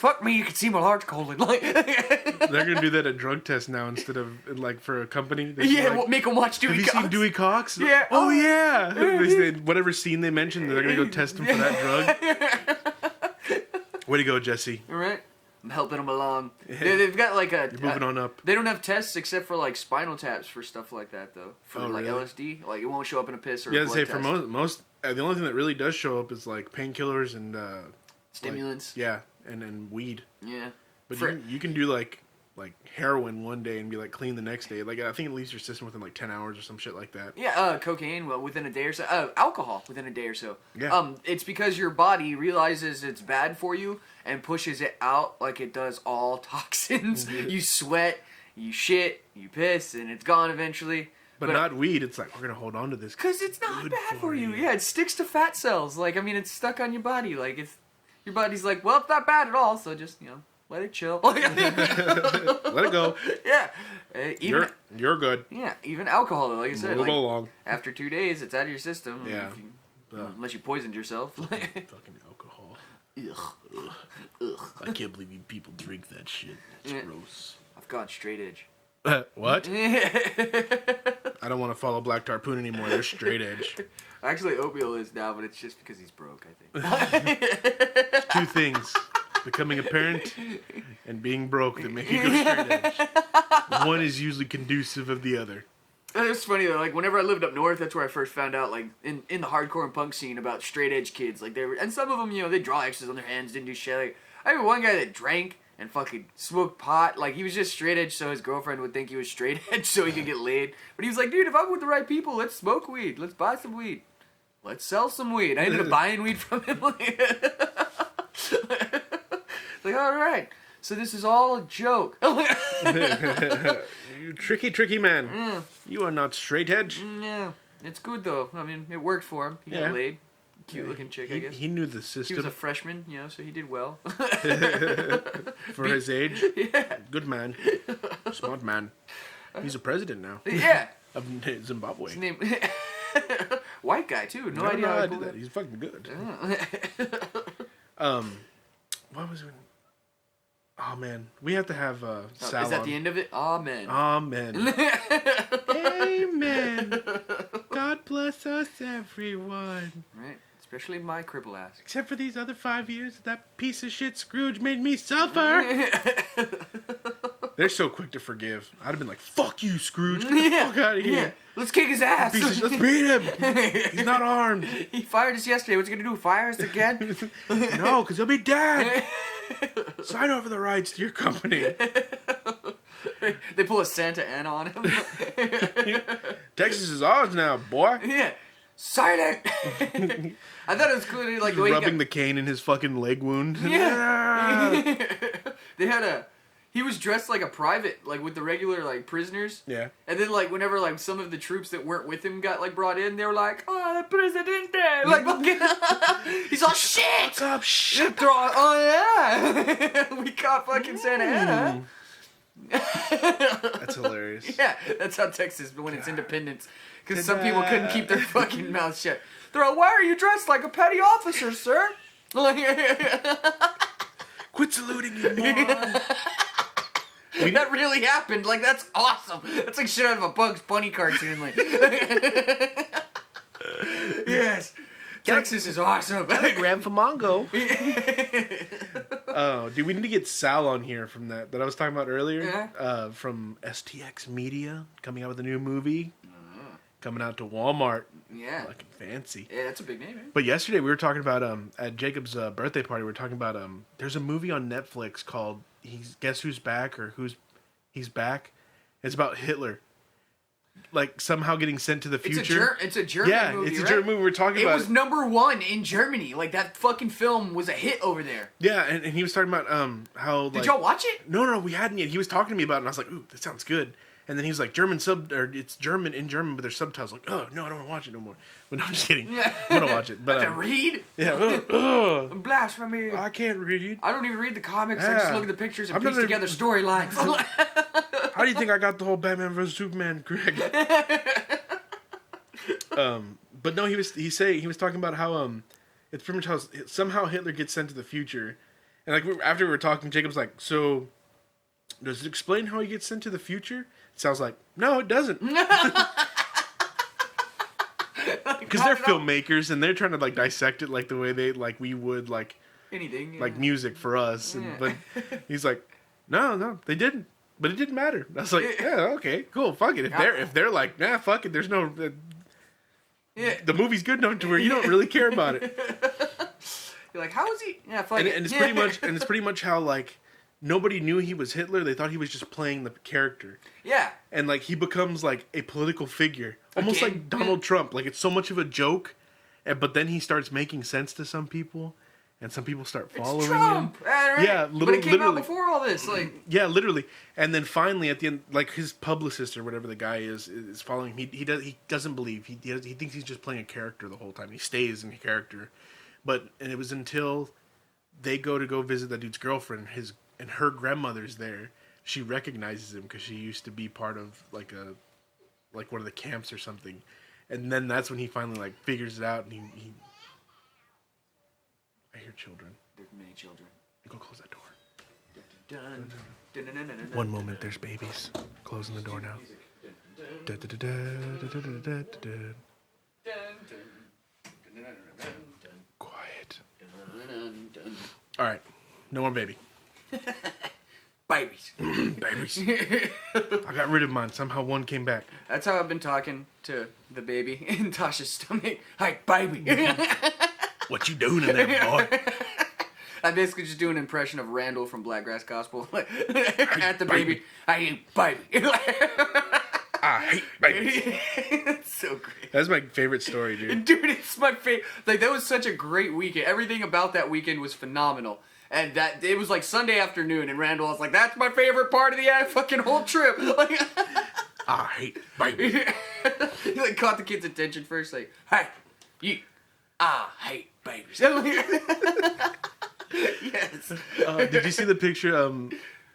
fuck me, you can see my large colon. Like, They're gonna do that at drug tests now instead of like for a company. They yeah, like, we'll make them watch Dewey have you Cox. seen Dewey Cox? Yeah. Oh yeah. They say whatever scene they mentioned, they're gonna go test him for that drug. Way to go, Jesse. All right. I'm helping them along. They've got like a. You're moving on up. They don't have tests except for like spinal taps for stuff like that though. For Oh, like really? LSD, like it won't show up in a piss or Yeah, a to blood say test. for most the only thing that really does show up is like painkillers and Stimulants. yeah, and weed. Yeah. But For- you can do like heroin one day and be like clean the next day. Like I think it leaves your system within like 10 hours or some shit like that. Yeah, cocaine, well, within a day or so. Alcohol, within a day or so. Yeah. It's because your body realizes it's bad for you and pushes it out like it does all toxins. You sweat, you shit, you piss, and it's gone eventually. But not weed. It's like we're gonna hold on to this Because it's not good bad for you. you. Yeah, it sticks to fat cells. Like, I mean, it's stuck on your body. Like, it's your body's like, well, it's not bad at all, so just, let it chill. Let it go. Yeah. Even You're good. even alcohol, like I said, Move like, along. after 2 days, it's out of your system. Yeah. If you- unless you poisoned yourself. Fucking alcohol. Ugh. I can't believe you people drink that shit. It's Yeah. gross. I've gone straight edge. What? I don't want to follow Black Tarpoon anymore. They're straight edge. Actually, Oatmeal is now, but it's just because he's broke, I think. Two things: becoming a parent and being broke that make you go straight edge. One is usually conducive of the other. It's funny though, like whenever I lived up north, that's where I first found out, like in the hardcore and punk scene about straight edge kids. Like they were, and some of them, they draw X's on their hands, didn't do shit. Like I remember one guy that drank and fucking smoked pot. Like he was just straight edge, so his girlfriend would think he was straight edge, so he could get laid. But he was like, dude, if I'm with the right people, let's smoke weed, let's buy some weed, let's sell some weed. I ended up buying weed from him. Like, all right. So this is all a joke. You tricky man. You are not straight edge. Yeah, it's good though. I mean, it worked for him. He Yeah. got laid. Cute looking chick, I guess. He knew the He system was a freshman, so he did well. for his age. Yeah. Good man. Smart man. He's a president now Yeah. of Zimbabwe. His name. White guy too. No Never idea know how how I to do pulled that. that. He's fucking good. Oh. What was it? Oh man, we have to have Sal Is that on. the end of it? Amen. Amen. Amen. God bless us, everyone. Right. Especially my cripple ass. Except for these other 5 years, that piece of shit Scrooge made me suffer. They're so quick to forgive. I'd have been like, "Fuck you, Scrooge! Get the fuck out of here! Yeah. Let's kick his ass. Piece of shit. Let's beat him. He's not armed. He fired us yesterday. What's he gonna do? Fire us again? No, because he'll be dead. Sign over the rights to your company. They pull a Santa Ana on him. Texas is ours now, boy." Yeah. Sign it. I thought it was cool. Like the way Rubbing the cane in his fucking leg wound. Yeah. They had he was dressed like a private, like with the regular like prisoners. Yeah. And then like whenever like some of the troops that weren't with him got like brought in, they were like, "Oh, the presidente!" Like fucking, he's all shit. What's up, shit? They're all, oh yeah, we caught fucking Santa Ana. That's hilarious. Yeah, that's how Texas when it's independence. Because some people couldn't keep their fucking mouths shut. They're all, "Why are you dressed like a petty officer, sir?" Quit saluting, you moron. That really happened. Like, that's awesome. That's like shit out of a Bugs Bunny cartoon. Like, yes, Texas is awesome. Telegram for Mongo. Oh, dude, we need to get Sal on here from that I was talking about earlier. Yeah. From STX Media, coming out with a new movie. Coming out to Walmart. Yeah. Fucking fancy. Yeah, that's a big name, man. But yesterday we were talking about at Jacob's birthday party. We were talking about there's a movie on Netflix called Guess Who's Back or He's Back. It's about Hitler, like somehow getting sent to the future. It's a German movie. It's a right? German movie. We're talking It about. was #1 in Germany. Like, that fucking film was a hit over there. Yeah, and he was talking about how Did y'all watch it? No, we hadn't yet. He was talking to me about it, and I was like, "Ooh, that sounds good." And then he was like, it's German in German, but there's subtitles. Like, oh no, I don't want to watch it no more. But no, I'm just kidding. Yeah. I'm gonna watch it. But To read? yeah, Blasphemy. I can't read. I don't even read the comics. I just Yeah. look at the pictures and I'm piece not together storylines. How do you think I got the whole Batman vs Superman correct? But no, he was talking about how it's pretty much how somehow Hitler gets sent to the future, And like after we were talking, Jacob's like, "So, does it explain how he gets sent to the future?" It sounds like, "No, it doesn't." Because they're filmmakers and they're trying to like dissect it like the way we would like anything. like music for us. Yeah. But he's like, no, they didn't. But it didn't matter. I was like, yeah, okay, cool, fuck it. If they're like, nah, fuck it. There's no. The movie's good enough to where you don't really care about it. You're like, how is he? Yeah, fuck And it. it's pretty much how like nobody knew he was Hitler. They thought he was just playing the character. Yeah. And like he becomes like a political figure, almost Again? like Donald Trump. Like it's so much of a joke, but then he starts making sense to some people, and some people start following It's Trump. him. Right? Yeah, but it came out literally. before all this. Like, Yeah, literally. And then finally at the end, like his publicist or whatever the guy is following him. He doesn't believe he thinks he's just playing a character the whole time. He stays in character, and it was until they go visit that dude's girlfriend. And her grandmother's there. She recognizes him because she used to be part of like one of the camps or something. And then that's when he finally like figures it out. And he I hear children. there's many children. Go close that door. Dun, dun, dun, dun, dun, dun, One moment, there's babies. Closing the door now. Da, da, da, da, da, da, da, da, da. dun, dun, dun, dun, dun, dun, Quiet. dun, dun, dun. All right, no more baby. Babies. Babies. I got rid of mine. Somehow one came back. That's how I've been talking to the baby in Tasha's stomach. Hi, baby. What you doing in there, boy? I basically just do an impression of Randall from Blackgrass Gospel. At the baby. I ain't baby. I hate babies. It's so great. That's my favorite story, dude. Dude, it's my favorite. Like, that was such a great weekend. Everything about that weekend was phenomenal. And that it was like Sunday afternoon, and Randall was like, "That's my favorite part of the fucking whole trip." Like, I hate babies. he like caught the kid's attention first, like, "Hey, you, I hate babies." Yes. Did you see the picture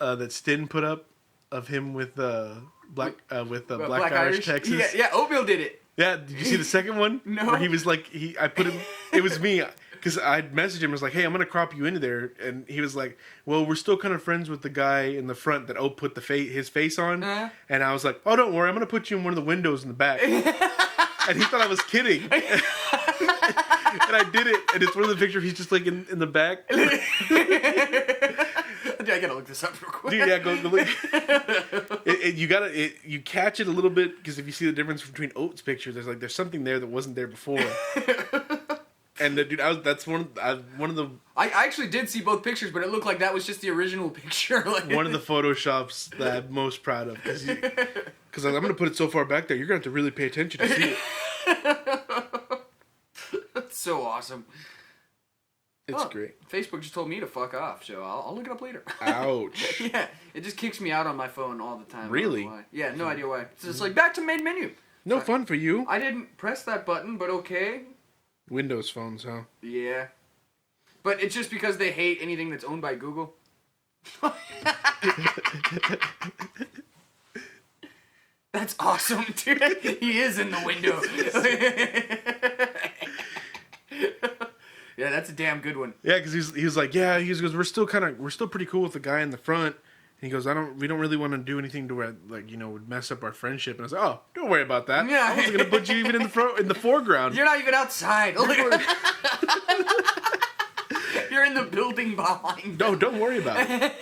that Stin put up of him with Black Irish Texas? Yeah, yeah. Oatmeal did it. Yeah, did you see the second one? No. Where he was like, I put him, it was me, because I'd messaged him, I was like, hey, I'm going to crop you into there. And he was like, well, we're still kind of friends with the guy in the front that O put his face on. And I was like, oh, don't worry, I'm going to put you in one of the windows in the back. And he thought I was kidding. And I did it, and it's one of the pictures he's just like in the back. I gotta look this up real quick. Dude, yeah, go look. You catch it a little bit, because if you see the difference between Oat's picture, there's something there that wasn't there before. And dude, that's one of the. I actually did see both pictures, but it looked like that was just the original picture. Like, One of the photoshops that I'm most proud of, because I'm gonna put it so far back there, you're gonna have to really pay attention to see it. That's so awesome. It's Oh, great. Facebook just told me to fuck off, so I'll look it up later. Ouch. Yeah, it just kicks me out on my phone all the time. I don't know Really? why. Yeah, no idea why. It's just like back to main menu. No fun for you. I didn't press that button, but okay. Windows phones, huh? Yeah. But it's just because they hate anything that's owned by Google. That's awesome, dude. He is in the window. Yeah, that's a damn good one. Yeah, because he was like, yeah, he goes, we're still pretty cool with the guy in the front. And he goes, we don't really want to do anything to where, like, would mess up our friendship. And I was like, oh, don't worry about that. Yeah. I wasn't gonna put you even in the foreground. You're not even outside. You're in the building behind. No, don't worry about it.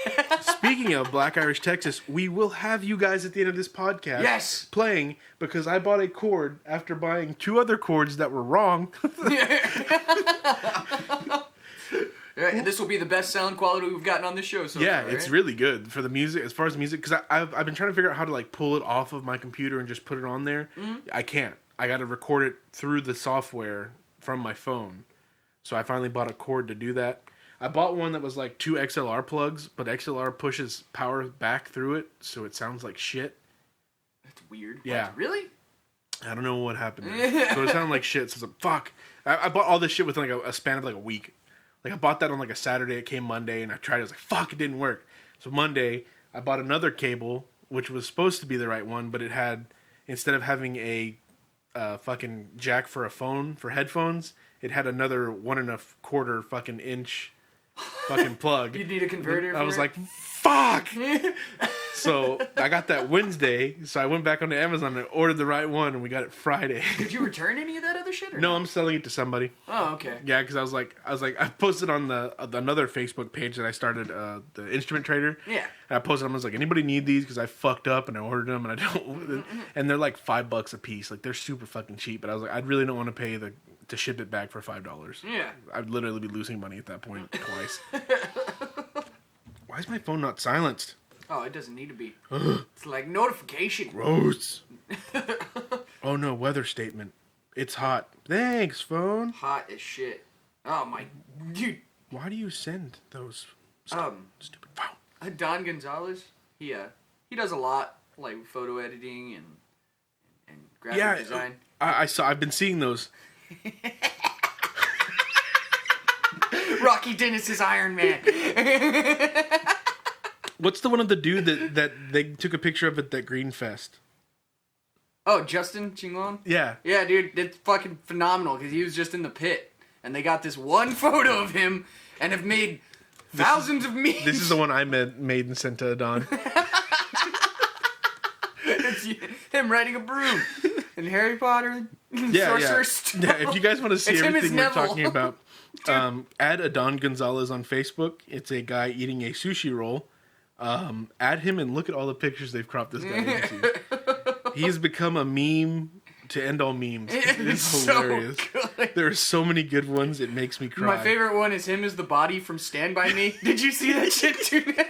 Speaking of Black Irish Texas, we will have you guys at the end of this podcast Yes. playing, because I bought a cord after buying 2 other cords that were wrong. Yeah, and this will be the best sound quality we've gotten on this show so Yeah, far, it's right? really good for the music. As far as music, because I've been trying to figure out how to like pull it off of my computer and just put it on there. Mm-hmm. I can't. I got to record it through the software from my phone. So I finally bought a cord to do that. I bought one that was like 2 XLR plugs, but XLR pushes power back through it, so it sounds like shit. That's weird. Yeah. What, really? I don't know what happened there. So it sounded like shit. So I was like, fuck. I bought all this shit within like a span of like a week. Like I bought that on like a Saturday. It came Monday, and I tried it. I was like, fuck, it didn't work. So Monday, I bought another cable, which was supposed to be the right one, but it had, instead of having a fucking jack for a phone for headphones, it had another 1 1/4 fucking inch fucking plug. You need a converter. I for was it? like, fuck. So I got that Wednesday. So I went back onto Amazon and ordered the right one, and we got it Friday. Did you return any of that other shit? Or No, I'm selling it to somebody. Oh, okay. Yeah, because I was like, I posted on the another Facebook page that I started, the Instrument Trader. Yeah. And I posted them. I was like, anybody need these? Because I fucked up and I ordered them and I don't. And they're like $5 a piece. Like they're super fucking cheap. But I was like, I really don't want to pay to ship it back for $5. Yeah. I'd literally be losing money at that point twice. Why is my phone not silenced? Oh, it doesn't need to be. It's like notification. Gross. Oh no, weather statement. It's hot. Thanks, phone. Hot as shit. Oh my, dude. Why do you send those stupid phone? Don Gonzalez. He does a lot like photo editing and graphic design. I've been seeing those. Rocky Dennis's Iron Man. What's the one of the dude that they took a picture of at that Green Fest? Oh, Justin Chinglon? Yeah. Yeah, dude, it's fucking phenomenal because he was just in the pit. And they got this one photo of him and have made thousands of memes. This is the one I made and sent to Don. It's him riding a broom. And Harry Potter. Sorcerer's Stone. Yeah, if you guys want to see It's him as everything we're Neville. talking about, add Adon Gonzalez on Facebook. It's a guy eating a sushi roll. Add him and look at all the pictures they've cropped this guy into. He has become a meme to end all memes. It's hilarious. So There are so many good ones. It makes me cry. My favorite one is him as the body from Stand By Me. Did you see that shit, dude?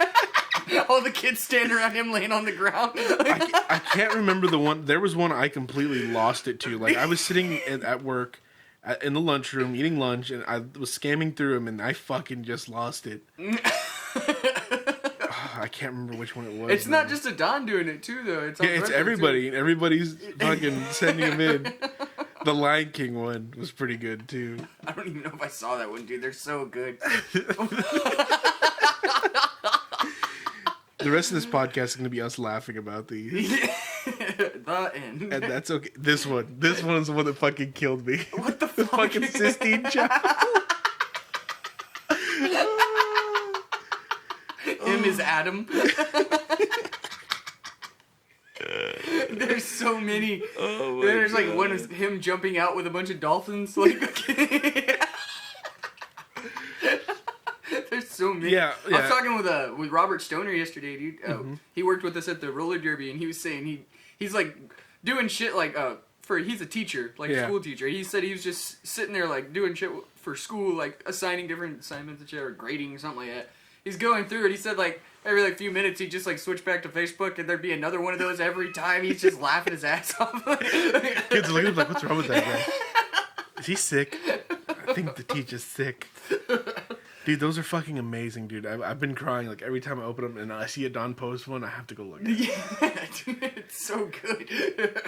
All the kids standing around him laying on the ground. I can't remember the one. There was one I completely lost it to. Like I was sitting at work in the lunchroom eating lunch, and I was scamming through them, and I fucking just lost it. I can't remember which one it was. It's not just a Don doing it too, though. It's on Yeah, it's Reddit, everybody. Everybody's fucking sending them in. The Lion King one was pretty good too. Too. I don't even know if I saw that one, dude. They're so good. The rest of this podcast is going to be us laughing about these. The end. And that's okay. This one's the one that fucking killed me. What the The fuck? fucking Sistine Chapel. Him is Adam. There's so many. Oh There's like one is him jumping out with a bunch of dolphins. Like, there's so many. Yeah, I was talking with Robert Stoner yesterday, dude. He worked with us at the roller derby, and he was saying he's like doing shit like he's a teacher, like a school teacher. He said he was just sitting there like doing shit for school, like assigning different assignments and shit, or grading or something like that. He's going through it. He said like every like few minutes he'd just like switch back to Facebook, and there'd be another one of those every time. He's just laughing his ass off. Kids are looking at him like, what's wrong with that guy? Is he sick? I think the teacher's sick. Dude, those are fucking amazing, dude. I've been crying like every time I open them and I see a Don post one, I have to go look. Yeah, dude, it's so good.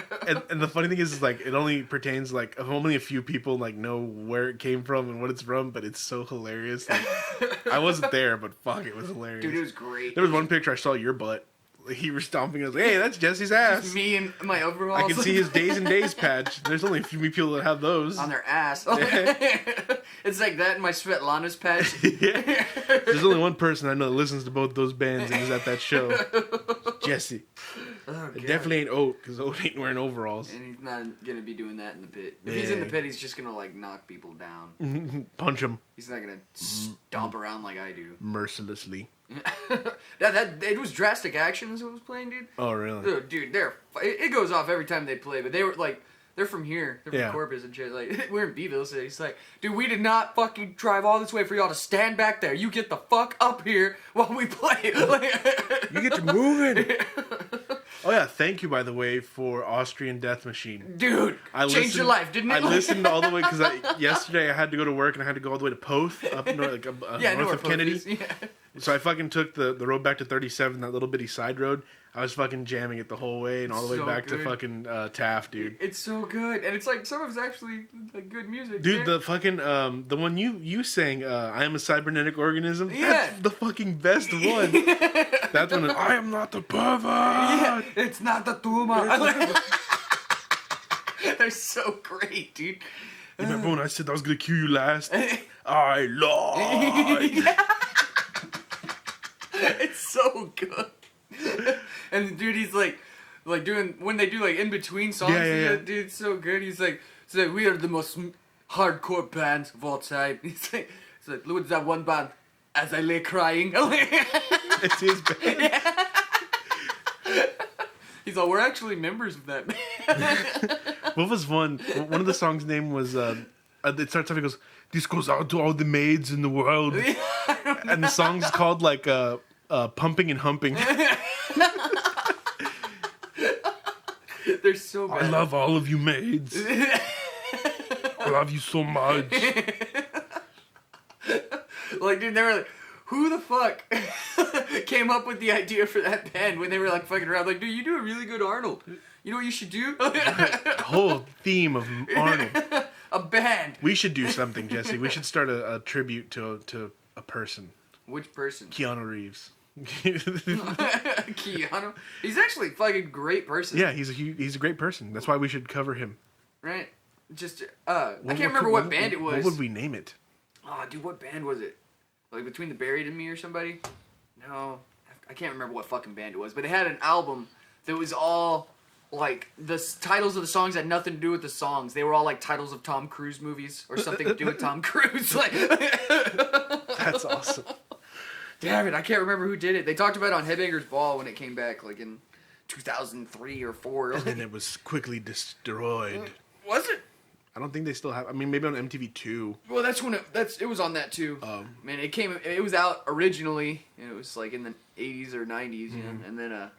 And the funny thing is like it only pertains like only a few people like know where it came from and what it's from, but it's so hilarious. Like, I wasn't there, but fuck, it was hilarious. Dude, it was great. There was one picture I saw your butt. Like, he was stomping. I was like, hey, that's Jesse's ass. Me and my overalls. I can see his Days and Days patch. There's only a few people that have those. on their ass. It's like that and my Svetlana's patch. Yeah. There's only one person I know that listens to both those bands and was at that show. Jesse. Oh, It definitely ain't Oat, because Oat ain't wearing overalls. And he's not gonna be doing that in the pit. If he's in the pit, he's just gonna like knock people down. Punch him He's not gonna stomp around like I do. mercilessly. It was Drastic Actions who was playing, dude. Oh, really? Dude, it goes off every time they play, but they were like, they're from here. They're from Yeah. Corpus and shit. Like, we're in Beeville, so it's like, dude, we did not fucking drive all this way for y'all to stand back there. You get the fuck up here while we play. You get to moving. Oh, yeah. Thank you, by the way, for Austrian Death Machine. Dude, changed your life, didn't it? I listened all the way, because yesterday I had to go to work and I had to go all the way to Poth, up north, north of Kennedy. Yeah. So I fucking took the road back to 37, that little bitty side road. I was fucking jamming it the whole way and all the way So back good. to fucking Taft, dude. It's so good, and it's like some of it's actually like good music. Dude, man. the fucking the one you sang, I am a cybernetic organism. Yeah. That's the fucking best one. That's when I am not the pervert. Yeah, it's not the tumor. They're so great, dude. You remember when I said I was gonna kill you last? I lied. so good. And dude, he's like doing when they do like in between songs. Yeah. Dude, it's so good. He's like, we are the most hardcore band of all time. He's like, look at that one band. As I lay crying. It's his band. He's like, we're actually members of that band. What was one of the songs' name was it starts off, it goes, "This goes out to all the maids in the world," and the song's called like "Pumping and Humping." They're so bad. I love all of you maids. I love you so much. Like, dude, they were like, who the fuck came up with the idea for that band when they were like fucking around? Like, dude, you do a really good Arnold. You know what you should do? The whole theme of Arnold. A band. We should do something, Jesse. We should start a tribute to a person. Which person? Keanu Reeves. Keanu. He's actually a fucking great person. Yeah, he's a great person. That's why we should cover him. Right? Just, I can't remember what band it was. What would we name it? Oh, dude, what band was it? Like Between the Buried and Me or somebody? No, I can't remember what fucking band it was. But they had an album that was all like the titles of the songs had nothing to do with the songs. They were all like titles of Tom Cruise movies or something to do with Tom Cruise. Like, That's awesome. damn it, I can't remember who did it. They talked about it on Headbangers Ball when it came back, like in 2003 or 4. And then it was quickly destroyed. Was it? I don't think they still have. I mean, maybe on MTV2. Well, that's when it was on that too. Man, it was out originally, and it was like in the 80s or 90s, you know. And then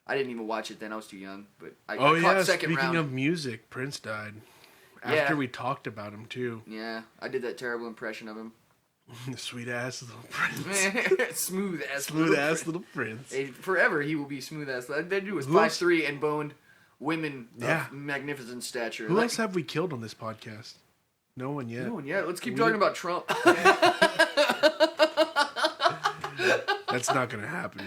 I didn't even watch it then. I was too young, but I caught second speaking round. of music, Prince died. After Yeah. we talked about him too. Yeah, I did that terrible impression of him. Sweet ass little Prince. Smooth ass Little Prince. Hey, forever he will be smooth ass. That dude was Who else- 5'3" and boned women Yeah. of magnificent stature. Who Like, else have we killed on this podcast? No one yet. no one yet. Let's keep talking about Trump. That's not gonna happen.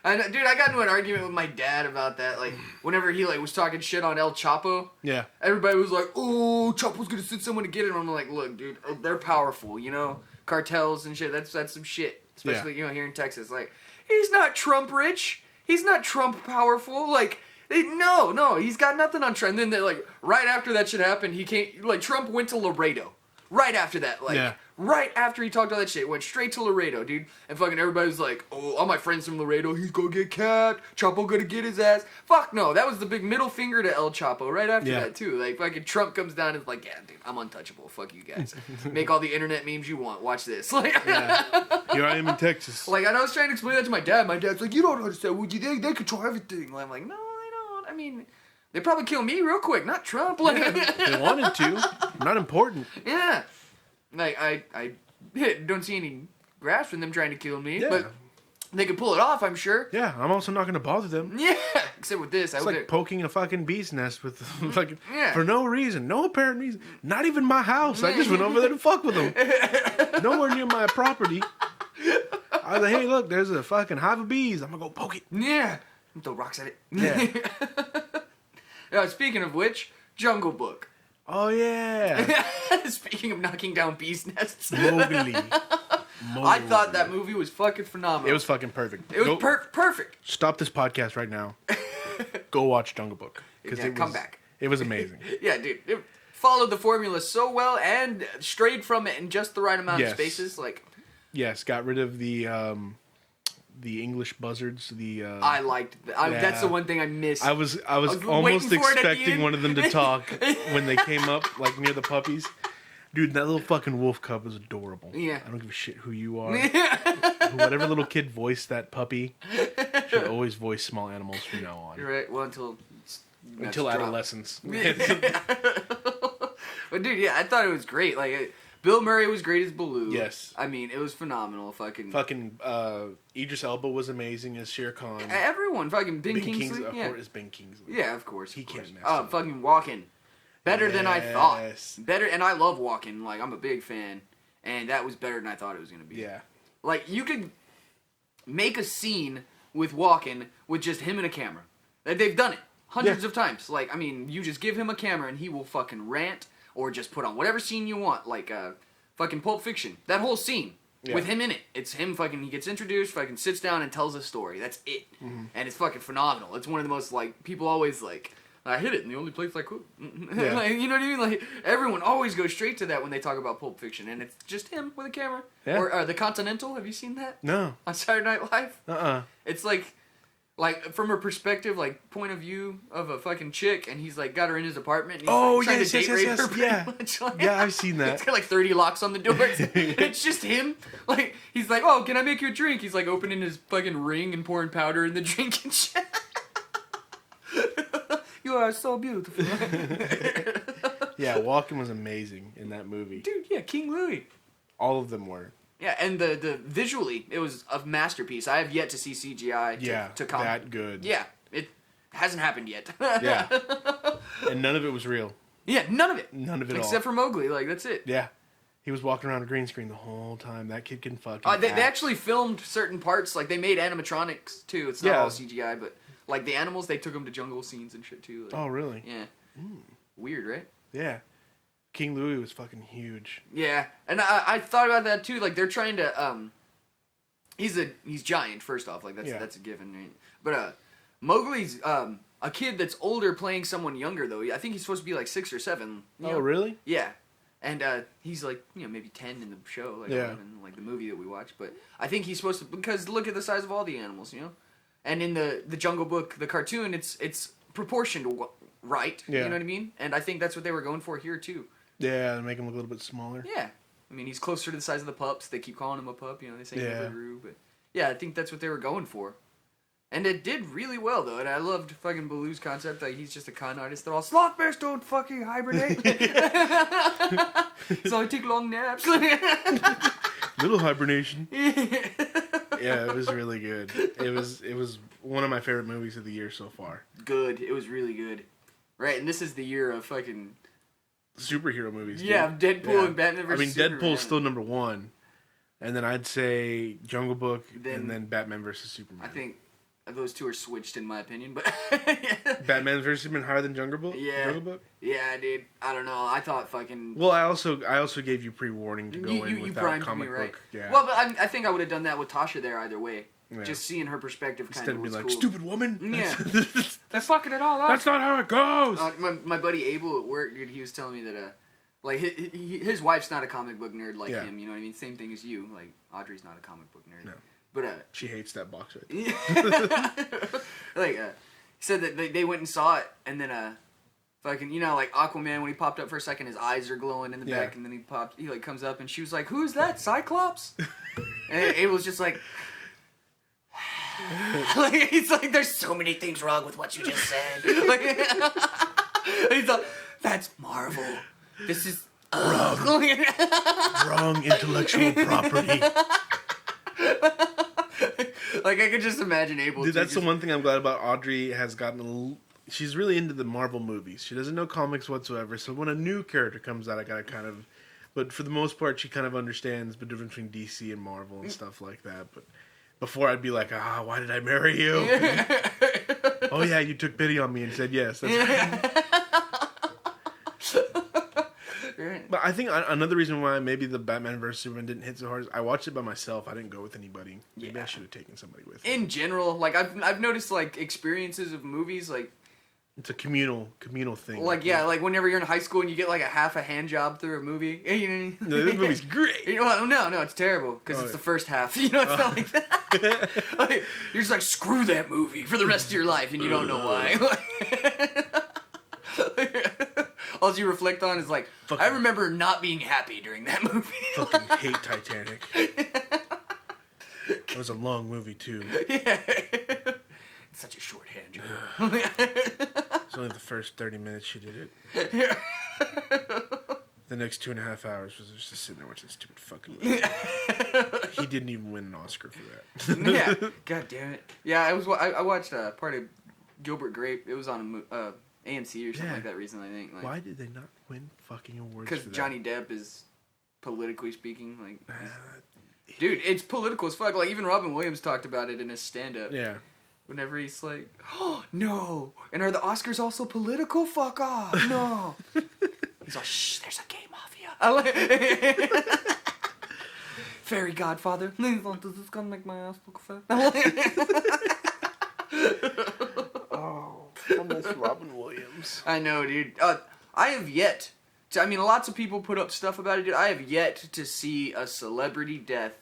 Dude, I got into an argument with my dad about that. Like, whenever he like was talking shit on El Chapo, Yeah. everybody was like, "Oh, Chapo's gonna send someone to get him." I'm like, "Look, dude, they're powerful, you know, cartels and shit. That's some shit, especially you know here in Texas. Like, he's not Trump rich. He's not Trump powerful. Like, no, he's got nothing on Trump." And then they, like right after that shit happened, he came like Trump went to Laredo. Right after that, like, Yeah. right after he talked all that shit, went straight to Laredo, dude. And fucking everybody was like, "Oh, all my friends from Laredo, he's gonna get capped. Chapo gonna get his ass." Fuck no, that was the big middle finger to El Chapo right after Yeah. that, too. Like, fucking Trump comes down and is like, "Yeah, dude, I'm untouchable. Fuck you guys. Make all the internet memes you want. Watch this." Like, Here I am in Texas. like, and I was trying to explain that to my dad. My dad's like, "You don't understand. Would you think they control everything?" And I'm like, "No, I don't. I mean, they probably kill me real quick, not Trump." Like, They wanted to. Not important. yeah. Like, I don't see any grasp in them trying to kill me, Yeah. but they could pull it off, I'm sure. Yeah, I'm also not gonna bother them. Yeah, except with this, It's like poking a fucking bee's nest with fucking Yeah. for no reason, no apparent reason. Not even my house. I just went over there to fuck with them. Nowhere near my property. I was like, hey, look, there's a fucking hive of bees. I'm gonna go poke it. yeah, throw rocks at it. Yeah. Speaking of which, Jungle Book. Oh yeah. Speaking of knocking down bees nests, Mowgli. I thought that movie was fucking phenomenal. It was fucking perfect. It was Go- perfect. Stop this podcast right now. Go watch Jungle Book. Yeah, it come was, back. It was amazing. Yeah, dude. It followed the formula so well and strayed from it in just the right amount of Yes. spaces. Like, Yes, got rid of the English buzzards. I liked that. That's Yeah. the one thing I missed. I was waiting almost for it at the expecting end. one of them to talk when they came up, like near the puppies. Dude, that little fucking wolf cub is adorable. Yeah. I don't give a shit who you are. Whatever little kid voiced that puppy should always voice small animals from now on. Right. Well, until Adolescence. But dude, yeah, I thought it was great. Like, Bill Murray was great as Baloo. Yes. I mean, it was phenomenal. Fucking Idris Elba was amazing as Shere Khan. everyone. Fucking Ben Kingsley. Of yeah. course, Ben Kingsley. Yeah, of course. He of course. can't mess up. Fucking Walken. Better than I thought. Yes. Better, and I love Walken. Like, I'm a big fan, and that was better than I thought it was gonna be. Yeah. Like, you could make a scene with Walken with just him and a camera. They've done it hundreds of times. Like, I mean, you just give him a camera and he will fucking rant or just put on whatever scene you want. Like, fucking Pulp Fiction. That whole scene. Yeah. with him in it. It's him fucking. He gets introduced, fucking sits down and tells a story. That's it, and it's fucking phenomenal. It's one of the most like people always like. I hit it, and the only place I could. Yeah. Like, you know what I mean? Like everyone always goes straight to that when they talk about Pulp Fiction, and it's just him with a camera. Yeah. Or The Continental. Have you seen that No. on Saturday Night Live? It's like from her perspective, like point of view of a fucking chick, and he's like got her in his apartment. And he's like, trying to date rape her pretty Yeah. much. Like, Yeah, I've seen that. It's got like 30 locks on the doors. It's just him. Like he's like, oh, can I make you a drink? He's like opening his fucking ring and pouring powder in the drink and shit. You are so beautiful. Yeah, Walken was amazing in that movie. Dude, yeah, King Louis. All of them were. Yeah, and the visually, it was a masterpiece. I have yet to see CGI to come. that good. Yeah, it hasn't happened yet. Yeah. And none of it was real. Yeah, none of it. None of it all. Except for Mowgli, like, that's it. Yeah. He was walking around a green screen the whole time. That kid can fucking They act. actually filmed certain parts, like, they made animatronics, too. It's not Yeah. all CGI, but, like, the animals, they took them to jungle scenes and shit, too. Like, Oh, really? yeah. Weird, right? Yeah. King Louis was fucking huge. Yeah, and I thought about that too. Like they're trying to he's giant first off. Like that's a given. Right? But Mowgli's a kid that's older playing someone younger though. I think he's supposed to be like 6 or 7. You Oh, know? really? Yeah, and he's like maybe 10 in the show, like Yeah. 11, like the movie that we watched. But I think he's supposed to because look at the size of all the animals, And in the Jungle Book, the cartoon, it's proportioned right. Yeah. You know what I mean? And I think that's what they were going for here too. Yeah, make him look a little bit smaller. Yeah. I mean, he's closer to the size of the pups. They keep calling him a pup. They say he Yeah. never grew. But yeah, I think that's what they were going for. And it did really well, though. And I loved fucking Baloo's concept. Like, he's just a con artist. They're all, sloth bears don't fucking hibernate. So I take long naps. Little hibernation. Yeah, it was really good. It was one of my favorite movies of the year so far. Good. It was really good. Right, and this is the year of fucking... Superhero movies. Dude. Yeah, Deadpool and Batman vs. Superman. Deadpool's still number 1. And then I'd say Jungle Book Then- and then Batman vs. Superman. I think those two are switched in my opinion, but... Batman vs. Superman higher than Jungle Book? Yeah. Jungle Book? Yeah, dude. I don't know. I thought fucking... Well, I also gave you pre-warning to go in without primed comic me, right? book. Yeah. Well, but I think I would have done that with Tasha there either way. Yeah. Just seeing her perspective kind Instead of of being was like, cool. stupid woman. Yeah. They're fucking it all up. That's not how it goes. My buddy Abel at work, dude, he was telling me that like his wife's not a comic book nerd like Yeah. him. You know what I mean? Same thing as you. Like Audrey's not a comic book nerd. No. But She hates that box right like he said that they went and saw it, and then fucking like Aquaman when he popped up for a second, his eyes are glowing in the Yeah. back, and then he like comes up, and she was like, "Who's that? Cyclops?" And Abel's just like. Like he's like, there's so many things wrong with what you just said. Like, he's like, that's Marvel. This is Wrong intellectual property. Like I could just imagine Abel. Dude, to that's just, the one thing I'm glad about. Audrey has gotten she's really into the Marvel movies. She doesn't know comics whatsoever. So when a new character comes out, I gotta kind of... But for the most part, she kind of understands the difference between DC and Marvel and stuff like that. But before I'd be like, why did I marry you? Oh yeah, you took pity on me and said yes. That's But I think another reason why maybe the Batman vs. Superman didn't hit so hard is I watched it by myself. I didn't go with anybody. Maybe I should have taken somebody with me. in general, like I've noticed like experiences of movies like It's a communal thing. like whenever you're in high school and you get like a half a hand job through a movie. You know, No, this movie's great. You know what? No, it's terrible because Oh, it's yeah. the first half. You know, it's not like that. Like, you're just like, screw that movie for the rest of your life, and you don't know why. All you reflect on is like, I remember not being happy during that movie. Fucking hate Titanic. It was a long movie too. Yeah. It's such a short hand job. It's only the first 30 minutes she did it. The next 2.5 hours was just sitting there watching this stupid fucking movie. He didn't even win an Oscar for that. Yeah. God damn it. Yeah, I watched part of Gilbert Grape. It was on AMC or something Yeah. like that recently, I think. Like, Why did they not win fucking awards? because for that? Johnny Depp is politically speaking, like, dude, it's political as fuck. Like even Robin Williams talked about it in his stand-up. Yeah. Whenever he's like, oh no, and are the Oscars also political? Fuck off, no. He's like, shh, there's a gay mafia. I like Fairy godfather. Does this gonna make my ass look fat? Oh, I miss Robin Williams. I know, dude. I have yet to, I mean, lots of people put up stuff about it, dude. I have yet to see a celebrity death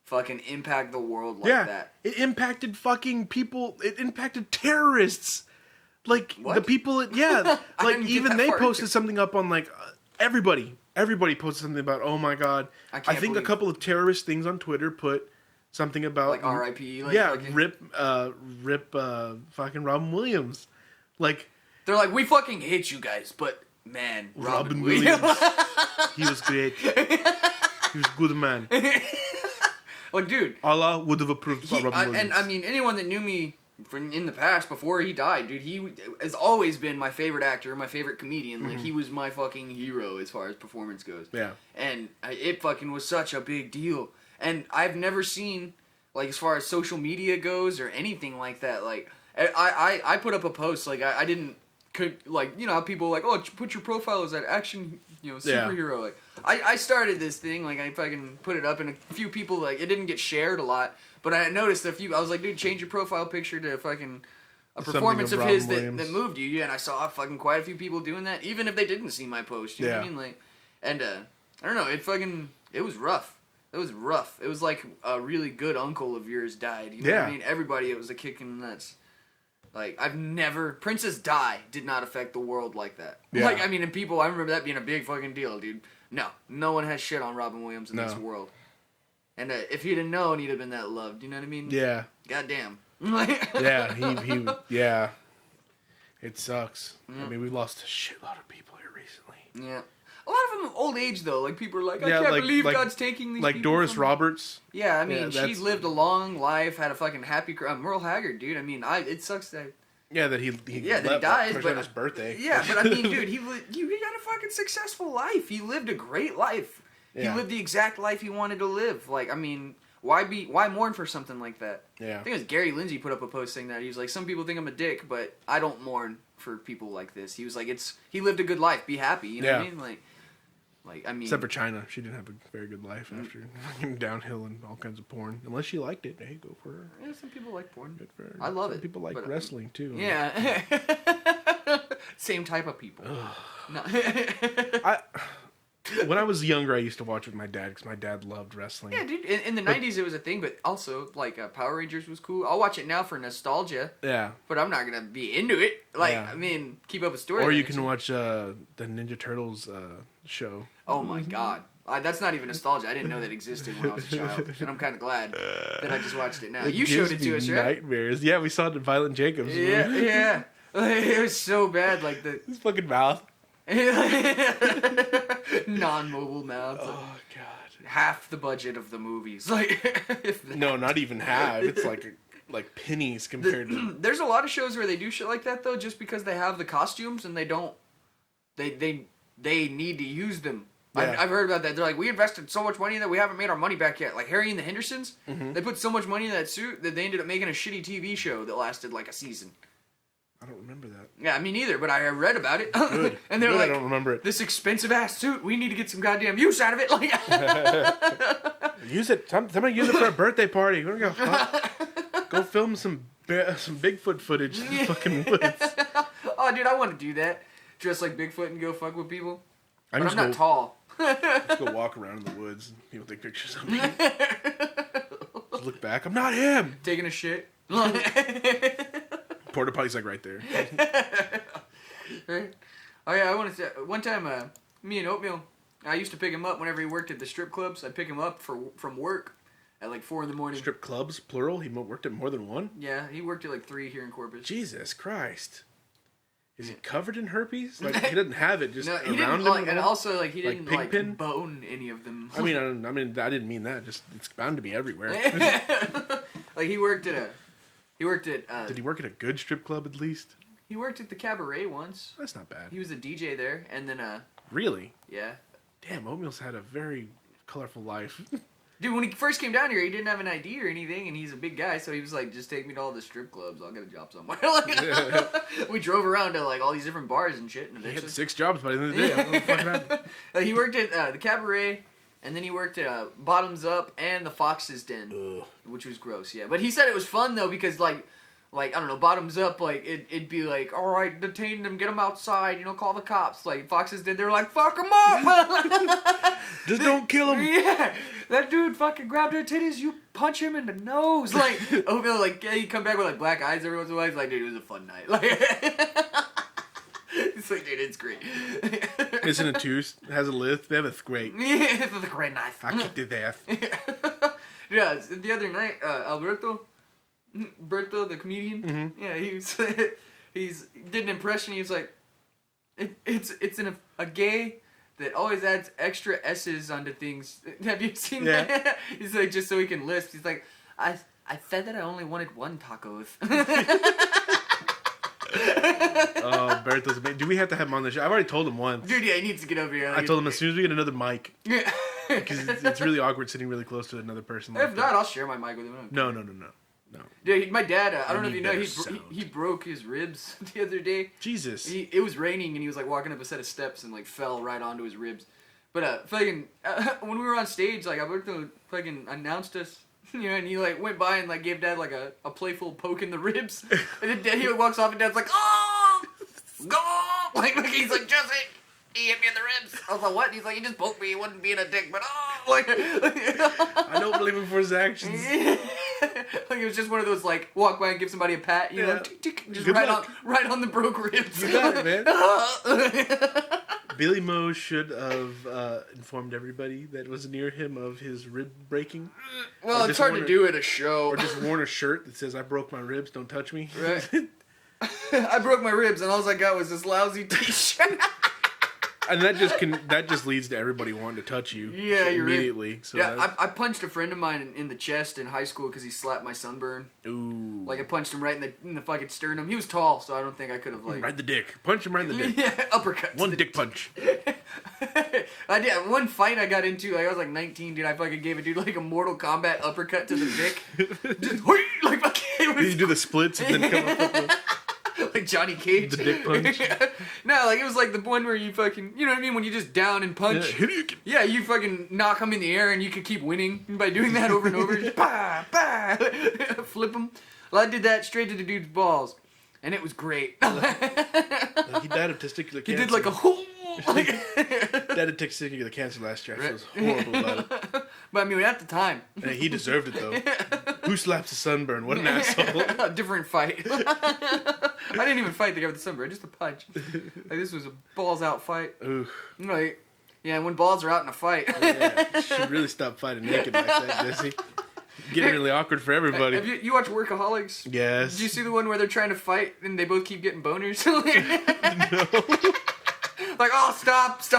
fucking impact the world like that. It impacted fucking people. It impacted terrorists. Like, What? the people, yeah. I Like, didn't get even that they far posted into it. something up on, like, everybody. Everybody posted something about, oh my god. I I can't think believe- a couple of terrorist things on Twitter put something about... Like R.I.P. Like, yeah, fucking- rip fucking Robin Williams. Like, They're like, we fucking hate you guys, but man, Robin Williams. He was great. He was a good man. Like, dude, Allah would have approved Robin Williams. and I mean, anyone that knew me from in the past before he died, dude, he has always been my favorite actor, my favorite comedian. Like, he was my fucking hero as far as performance goes. Yeah. And it fucking was such a big deal. And I've never seen, like, as far as social media goes or anything like that, like, I put up a post, like, I didn't, like, you know how people like, oh, put your profile as that action, you know, Yeah. superhero. Like, I started this thing, like, I fucking put it up, and a few people, like, it didn't get shared a lot, but I noticed a few, I was like, dude, change your profile picture to fucking a Something performance of of his Robin that Williams. moved you, and I saw fucking quite a few people doing that, even if they didn't see my post, you know what I Yeah. mean? Like, and, I don't know, it was rough. It was rough. It was like a really good uncle of yours died. You know what Yeah. I mean? Everybody, it was a kick in the nuts. Like, Princess Di did not affect the world like that. Yeah. Like, I mean, and people, I remember that being a big fucking deal, dude. No one has shit on Robin Williams in this No. world. And if he'd have known, he'd have been that loved. You know what I mean? Yeah. Goddamn. Yeah, he yeah. It sucks. I mean, we lost a shitload of people here recently. Yeah. A lot of them old age, though. Like, people are like, I Yeah, can't like- believe like- God's taking these Like people Doris from me." Roberts. Yeah, I mean, Yeah, she that's- lived a long life, had a fucking happy... Merle Haggard, dude. I mean, it sucks that... Yeah, that he Yeah, that he left died, pretty much but- on his birthday. Yeah, but I mean, dude, he got a fucking successful life. He lived a great life. Yeah. He lived the exact life he wanted to live. Like, I mean, why mourn for something like that? Yeah. I think it was Gary Lindsay put up a post saying that. He was like, some people think I'm a dick, but I don't mourn for people like this. He was like, he lived a good life. Be happy. You know what I Yeah. mean? Like, I mean... Except for China, she didn't have a very good life after fucking downhill and all kinds of porn. Unless she liked it, hey, go for her. Yeah, some people like porn. Good for her. I love Some it, people like but- wrestling too. Yeah. Same type of people. No. When I was younger, I used to watch with my dad because my dad loved wrestling. Yeah, dude. In the 90s, it was a thing, but also, like, Power Rangers was cool. I'll watch it now for nostalgia, Yeah. but I'm not going to be into it. Like, Yeah. I mean, keep up a story. Or you can watch the Ninja Turtles show. Oh, my God. That's not even nostalgia. I didn't know that existed when I was a child, and I'm kind of glad that I just watched it now. You showed it to gives us, me right? Nightmares. Yeah, we saw it in Violent Jacobs. Yeah, yeah. It was so bad, like, His fucking mouth. non-mobile mouths. Oh god. Half the budget of the movies. Like, if that. No, not even half. It's like pennies compared to. There's a lot of shows where they do shit like that though, just because they have the costumes and they don't. They need to use them. Yeah. I've heard about that. They're like, we invested so much money that we haven't made our money back yet. Like Harry and the Hendersons, they put so much money in that suit that they ended up making a shitty TV show that lasted like a season. I don't remember that. Yeah, me neither, but I read about it. Good. And they're Good, like, I don't remember it. this expensive ass suit, we need to get some goddamn use out of it. Like, Use it. Somebody use it for a birthday party. We're gonna go film some Bigfoot footage in the fucking woods. oh, dude, I want to do that. Dress like Bigfoot and go fuck with people. I But I'm not tall. Just go walk around in the woods and people take pictures of me. Just look back. I'm not him. Taking a shit. Porta potty's like right there. Right? Oh yeah, I want to say one time, me and Oatmeal, I used to pick him up whenever he worked at the strip clubs. I'd pick him up from work at like 4 a.m. Strip clubs, plural. He worked at more than one. Yeah, he worked at like 3 here in Corpus. Jesus Christ. Is he covered in herpes? Like he doesn't have it just No, he around didn't him. like, at and all? also like he Like didn't Pigpen? like bone any of them. I mean, I didn't mean that. Just it's bound to be everywhere. like he worked at Did he work at a good strip club at least? he worked at the Cabaret once. That's not bad. He was a DJ there, and then Really? yeah. Damn, Oatmeal's had a very colorful life. Dude, when he first came down here, he didn't have an ID or anything, and he's a big guy, so he was like, just take me to all the strip clubs, I'll get a job somewhere. Like, we drove around to, like, all these different bars and shit, and He had eventually... 6 jobs by the end of the day. I don't know what the fuck happened. He worked at the Cabaret, And then he worked at Bottoms Up and the Fox's Den, which was gross. Yeah, but he said it was fun though because like I don't know, Bottoms Up, like it'd be like, all right, detain them, get them outside, call the cops. Like Fox's Den, they were like, fuck them up. Just don't kill him. Yeah, that dude fucking grabbed her titties. You punch him in the nose. Like, oh no, like yeah, he'd come back with like black eyes every once in a while. He's like, dude, it was a fun night. Like, it's like, dude, it's great. Isn't it too? Has a lisp. It's great. Yeah, it's a great night. I kicked his ass. Yeah, the other night, Berto, the comedian. Mm-hmm. Yeah, he did an impression. He was like, it's a gay that always adds extra S's onto things. Have you seen that? He's like, just so he can lisp. He's like, I said that I only wanted one tacos. Oh, Berto's amazing. Do we have to have him on the show? I've already told him once. Dude, yeah, he needs to get over here. I told him as soon as we get another mic, Yeah. because it's really awkward sitting really close to another person. Like If not, I'll share my mic with him. No. Yeah, my dad, I don't know if need you know, better he sound. broke his ribs the other day. Jesus. It was raining and he was like walking up a set of steps and like fell right onto his ribs. But when we were on stage, like Alberto fucking announced us, and he like went by and like gave Dad like a playful poke in the ribs, and then Dad, he walks off and Dad's like, oh, go, like he's like, Jesse, he hit me in the ribs. I was like, what? And he's like, he just poked me. He wasn't being a dick, but like. I don't believe him for his actions. Like it was just one of those like walk by and give somebody a pat, Yeah. tick, tick, just Good right luck. on the broke ribs. You got it, man. Billy Moe should have informed everybody that was near him of his rib breaking. Well, Or it's just hard worn to a- do at a show. Or just worn a shirt that says, I broke my ribs, don't touch me. Right. I broke my ribs and all I got was this lousy t-shirt. And that just leads to everybody wanting to touch you. Yeah, you're right. immediately. So Yeah, that- I punched a friend of mine in the chest in high school because he slapped my sunburn. ooh. Like I punched him right in the fucking sternum. He was tall, so I don't think I could have like. Right in the dick. Punch him right in the dick. Yeah, uppercut. to One the- dick punch. I did one fight I got into. Like I was like 19, dude. I fucking gave a dude like a Mortal Kombat uppercut to the dick. Just like fucking. It Did was you do the splits and then come up with the... like Johnny Cage. The dick punch? No, like it was like the one where you fucking, you know what I mean, when you just down and punch. Yeah, you fucking knock them in the air and you could keep winning by doing that over and over. Just bah, bah, flip them. Well, I did that straight to the dude's balls, and it was great. He died of testicular cancer. He did like a whole. Like, Died of testicular cancer last year. I Right. feel horrible about it. but I mean, at the time, And he deserved it, though. Who slaps a sunburn? What an asshole. a different fight. I didn't even fight the guy with the sunburn, just a punch. Like this was a balls out fight. Ooh. Like, yeah, when balls are out in a fight. Yeah, should really stop fighting naked like that, Jesse. Getting really awkward for everybody. Have you watch Workaholics? Yes. Did you see the one where they're trying to fight and they both keep getting boners? No. Like, oh, stop. It's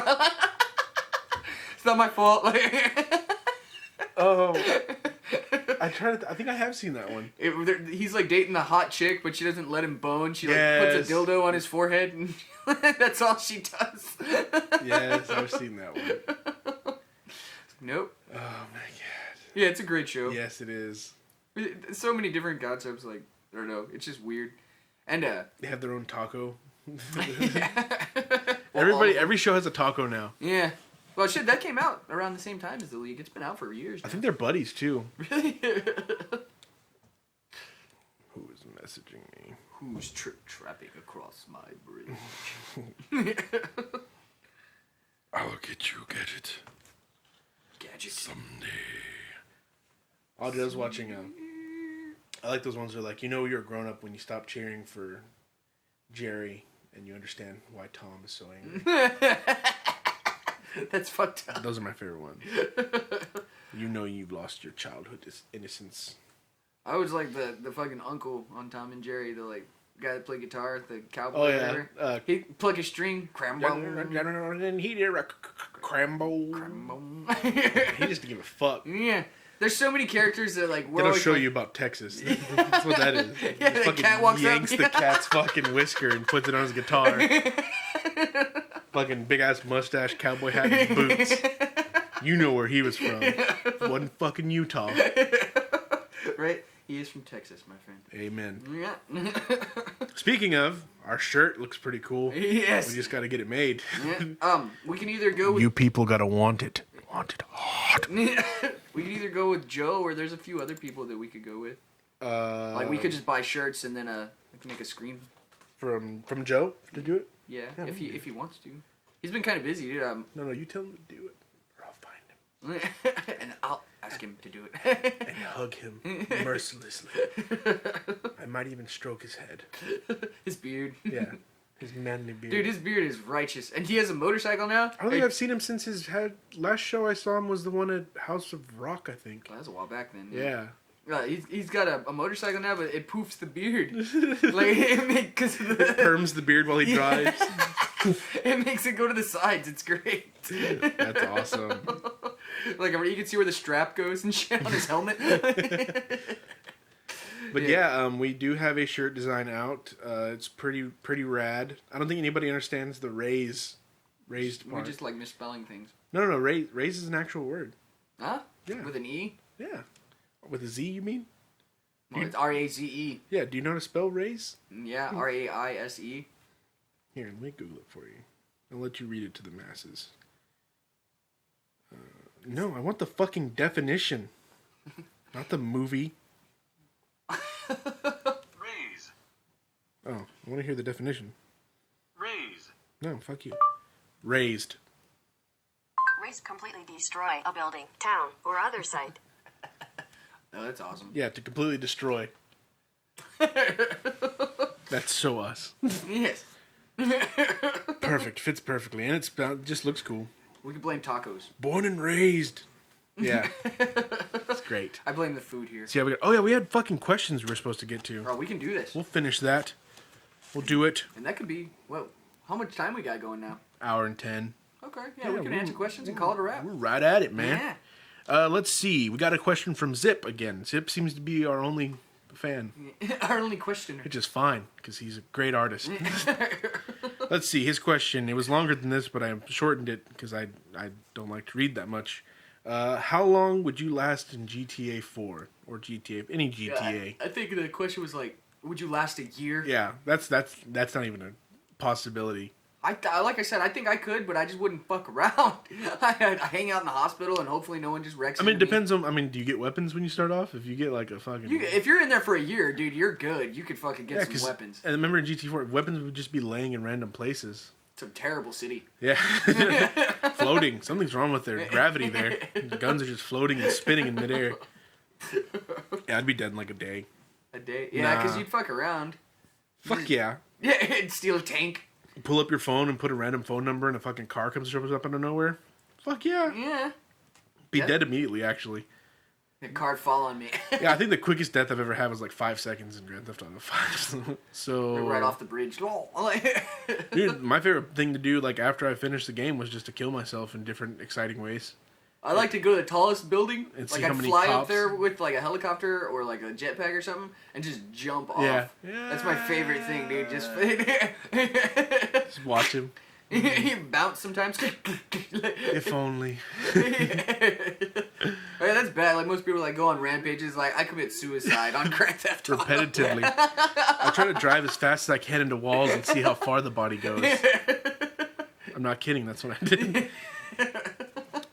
not my fault. Like, Oh. I think I have seen that one. he's like dating a hot chick, but she doesn't let him bone. She like Yes. puts a dildo on his forehead, and that's all she does. Yes, I've seen that one. Nope. Oh my god. Yeah, it's a great show. Yes, it is. So many different concepts. Like, I don't know. It's just weird. And They have their own taco. Well, Every show has a taco now. yeah. Well, shit, that came out around the same time as the League. It's been out for years. I Now. think they're buddies too. Really? Who is messaging me? Who's trapping across my bridge? I'll get you, Gadget. Gadget. Someday. I was watching. I like those ones that are like, you're a grown up when you stop cheering for Jerry and you understand why Tom is so angry. That's fucked up. Those are my favorite ones. You've lost your childhood innocence. I was like the fucking uncle on Tom and Jerry, the like guy that played guitar, the cowboy. Oh, yeah. Whatever. He'd pluck a string, crambo. And he did a Crambo. He just didn't give a fuck. Yeah. There's so many characters that like we're It'll always show like, you about Texas. That's what that is. Yeah, He the fucking cat walks up. yanks the cat's fucking whisker and puts it on his guitar. Fucking big ass mustache, cowboy hat, and boots. You know where he was from. Wasn't fucking Utah. Right? He is from Texas, my friend. Amen. Yeah. Speaking of, our shirt looks pretty cool. Yes. We just gotta get it made. Yeah. We can either go with You people gotta want it. haunted hot. We could either go with Joe or there's a few other people that we could go with. Like we could just buy shirts and then we can make a screen. From Joe to do it. Yeah, Yeah, if we he can if he wants to. He's been kind of busy, dude. No, you tell him to do it, or I'll find him And I'll ask him to do it. and hug him mercilessly. I might even stroke his head. His beard. Yeah, his manly beard. Dude, his beard is righteous, and he has a motorcycle now. I don't think I've seen him since his last show I saw him was the one at House of Rock, I think. Well, that was a while back then. Yeah. He's got a motorcycle now, but it poofs the beard. Like because It perms the beard while he drives. it makes it go to the sides. It's great. That's awesome. Like you can see where the strap goes and shit on his helmet. But yeah, we do have a shirt design out. It's pretty rad. I don't think anybody understands the raised We part. just like misspelling things. No, raise is an actual word. Huh? Yeah. With an E? Yeah. With a Z, you mean? Well, it's R-A-Z-E. Yeah. Do you know how to spell raise? Yeah, R-A-I-S-E. Here, let me Google it for you. I'll let you read it to the masses. No, I want the fucking definition, not the movie. Raise. Oh, I want to hear the definition. Raise. No, fuck you. Raised. Raise completely destroy a building, town, or other site. Oh, that's awesome. Yeah, to completely destroy. That's so us. Yes. Perfect. Fits perfectly. And it just looks cool. We could blame tacos. Born and raised. Yeah. It's great. I blame the food here. See how we got... Oh, yeah, we had fucking questions we were supposed to get to. Bro, we can do this. We'll finish that. We'll do it. And that could be, well, how much time we got going now? Hour and 10. Okay, yeah, we can answer questions and call it a wrap. We're right at it, man. Yeah. Let's see. We got a question from Zip again. Zip seems to be our only fan, Our only questioner. which is fine because he's a great artist. Let's see. His question. It was longer than this, but I shortened it because I don't like to read that much. How long would you last in GTA 4 or GTA any GTA? I think the question was like, would you last a year? Yeah, that's not even a possibility. Like I said, I think I could, but I just wouldn't fuck around. I hang out in the hospital and hopefully no one just wrecks I mean, it into me. depends on. I mean, do you get weapons when you start off? If you get like a fucking. If you're in there for a year, dude, you're good. You could fucking get 'cause- some weapons. And remember in GTA 4, weapons would just be laying in random places. It's a terrible city. Yeah. Floating. Something's wrong with their gravity there. The guns are just floating and spinning in midair. Yeah, I'd be dead in like a day. A day? Yeah, because Nah. you'd fuck around. Fuck yeah. Yeah, and steal a tank. Pull up your phone and put a random phone number and a fucking car shows up out of nowhere. Fuck yeah. Yeah. Be Yeah. dead immediately, actually. The card following me. Yeah, I think the quickest death I've ever had was like 5 seconds in Grand Theft Auto 5. So Right off the bridge. dude, my favorite thing to do, like after I finished the game, was just to kill myself in different exciting ways. I like to go to the tallest building. And see Like how I'd many fly up cops- there with like a helicopter or like a jetpack or something and just jump off. Yeah. That's my favorite thing, dude. Just Just watch him. you bounce sometimes. If only. Yeah, that's bad. Like most people like go on rampages. Like I commit suicide on Grand Theft Auto. Repetitively. I try to drive as fast as I can into walls and see how far the body goes. I'm not kidding. That's what I did.